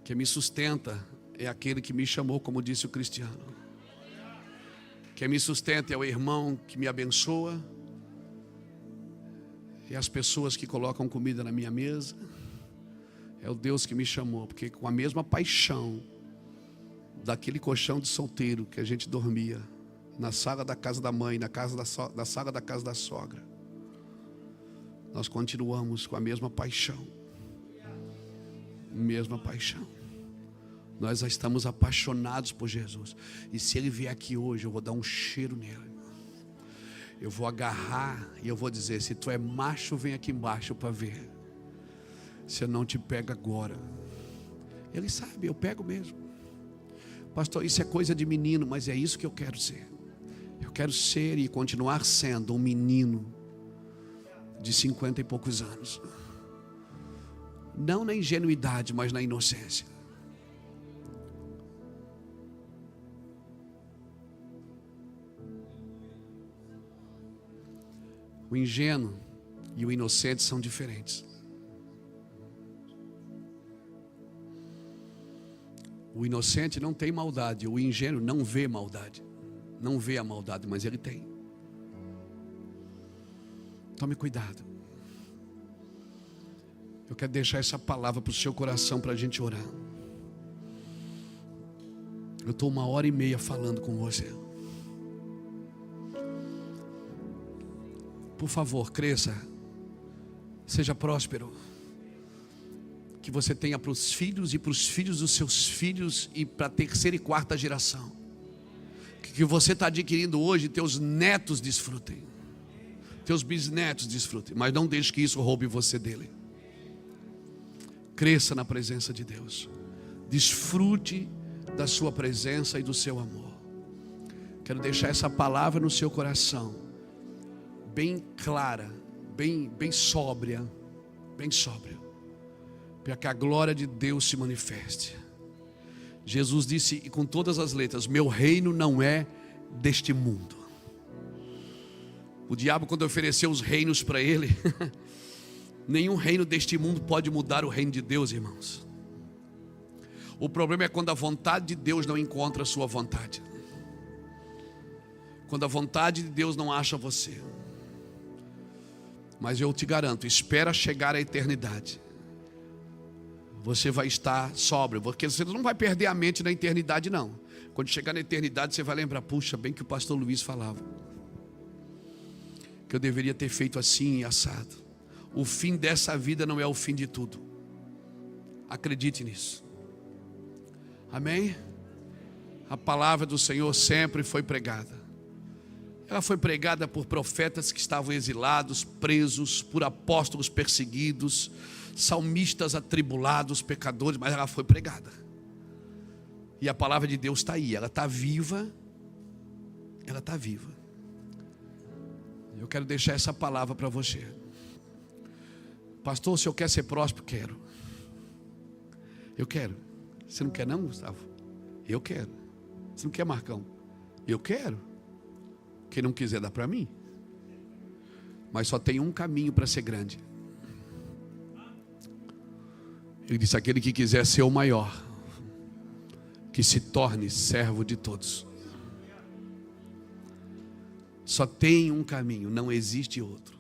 [SPEAKER 2] Quem me sustenta é aquele que me chamou, como disse o Cristiano. Quem me sustenta é o irmão que me abençoa, e as pessoas que colocam comida na minha mesa. É o Deus que me chamou, porque com a mesma paixão daquele colchão de solteiro que a gente dormia na sala da casa da mãe, na sala da casa da sogra, nós continuamos com a mesma paixão. Mesma paixão. Nós já estamos apaixonados por Jesus. E se Ele vier aqui hoje, eu vou dar um cheiro nele. Eu vou agarrar e eu vou dizer: se tu é macho, vem aqui embaixo para ver. Se eu não te pego agora. Ele sabe, eu pego mesmo. Pastor, isso é coisa de menino, mas é isso que eu quero ser. Eu quero ser e continuar sendo um menino de 50 e poucos anos. Não na ingenuidade, mas na inocência. O ingênuo e o inocente são diferentes. O inocente não tem maldade, o ingênuo não vê maldade. Não vê a maldade, mas ele tem. Tome cuidado. Eu quero deixar essa palavra para o seu coração, para a gente orar. Eu estou 1h30 falando com você. Por favor, cresça. Seja próspero. Que você tenha para os filhos e para os filhos dos seus filhos e para a terceira e quarta geração. Que você está adquirindo hoje, teus netos desfrutem. Teus bisnetos desfrutem. Mas não deixe que isso roube você dele. Cresça na presença de Deus. Desfrute da sua presença e do seu amor. Quero deixar essa palavra no seu coração, bem clara, bem sóbria, bem sóbria, para que a glória de Deus se manifeste. Jesus disse, e com todas as letras: meu reino não é deste mundo. O diabo, quando ofereceu os reinos para ele, nenhum reino deste mundo pode mudar o reino de Deus, irmãos. O problema é quando a vontade de Deus não encontra a sua vontade. Quando a vontade de Deus não acha você. Mas eu te garanto, espera chegar a eternidade. Você vai estar sóbrio, porque você não vai perder a mente na eternidade, não. Quando chegar na eternidade, você vai lembrar: puxa, bem que o pastor Luiz falava, que eu deveria ter feito assim e assado. O fim dessa vida não é o fim de tudo. Acredite nisso. Amém? A palavra do Senhor sempre foi pregada. Ela foi pregada por profetas que estavam exilados, presos, por apóstolos perseguidos, salmistas atribulados, pecadores, mas ela foi pregada. E a palavra de Deus está aí, ela está viva. Ela está viva. Eu quero deixar essa palavra para você. Pastor, o senhor quer ser próspero? Quero. Eu quero. Você não quer não, Gustavo? Eu quero. Você não quer, Marcão? Eu quero. Quem não quiser dá para mim. Mas só tem um caminho para ser grande. Ele disse: aquele que quiser ser o maior, que se torne servo de todos. Só tem um caminho, não existe outro.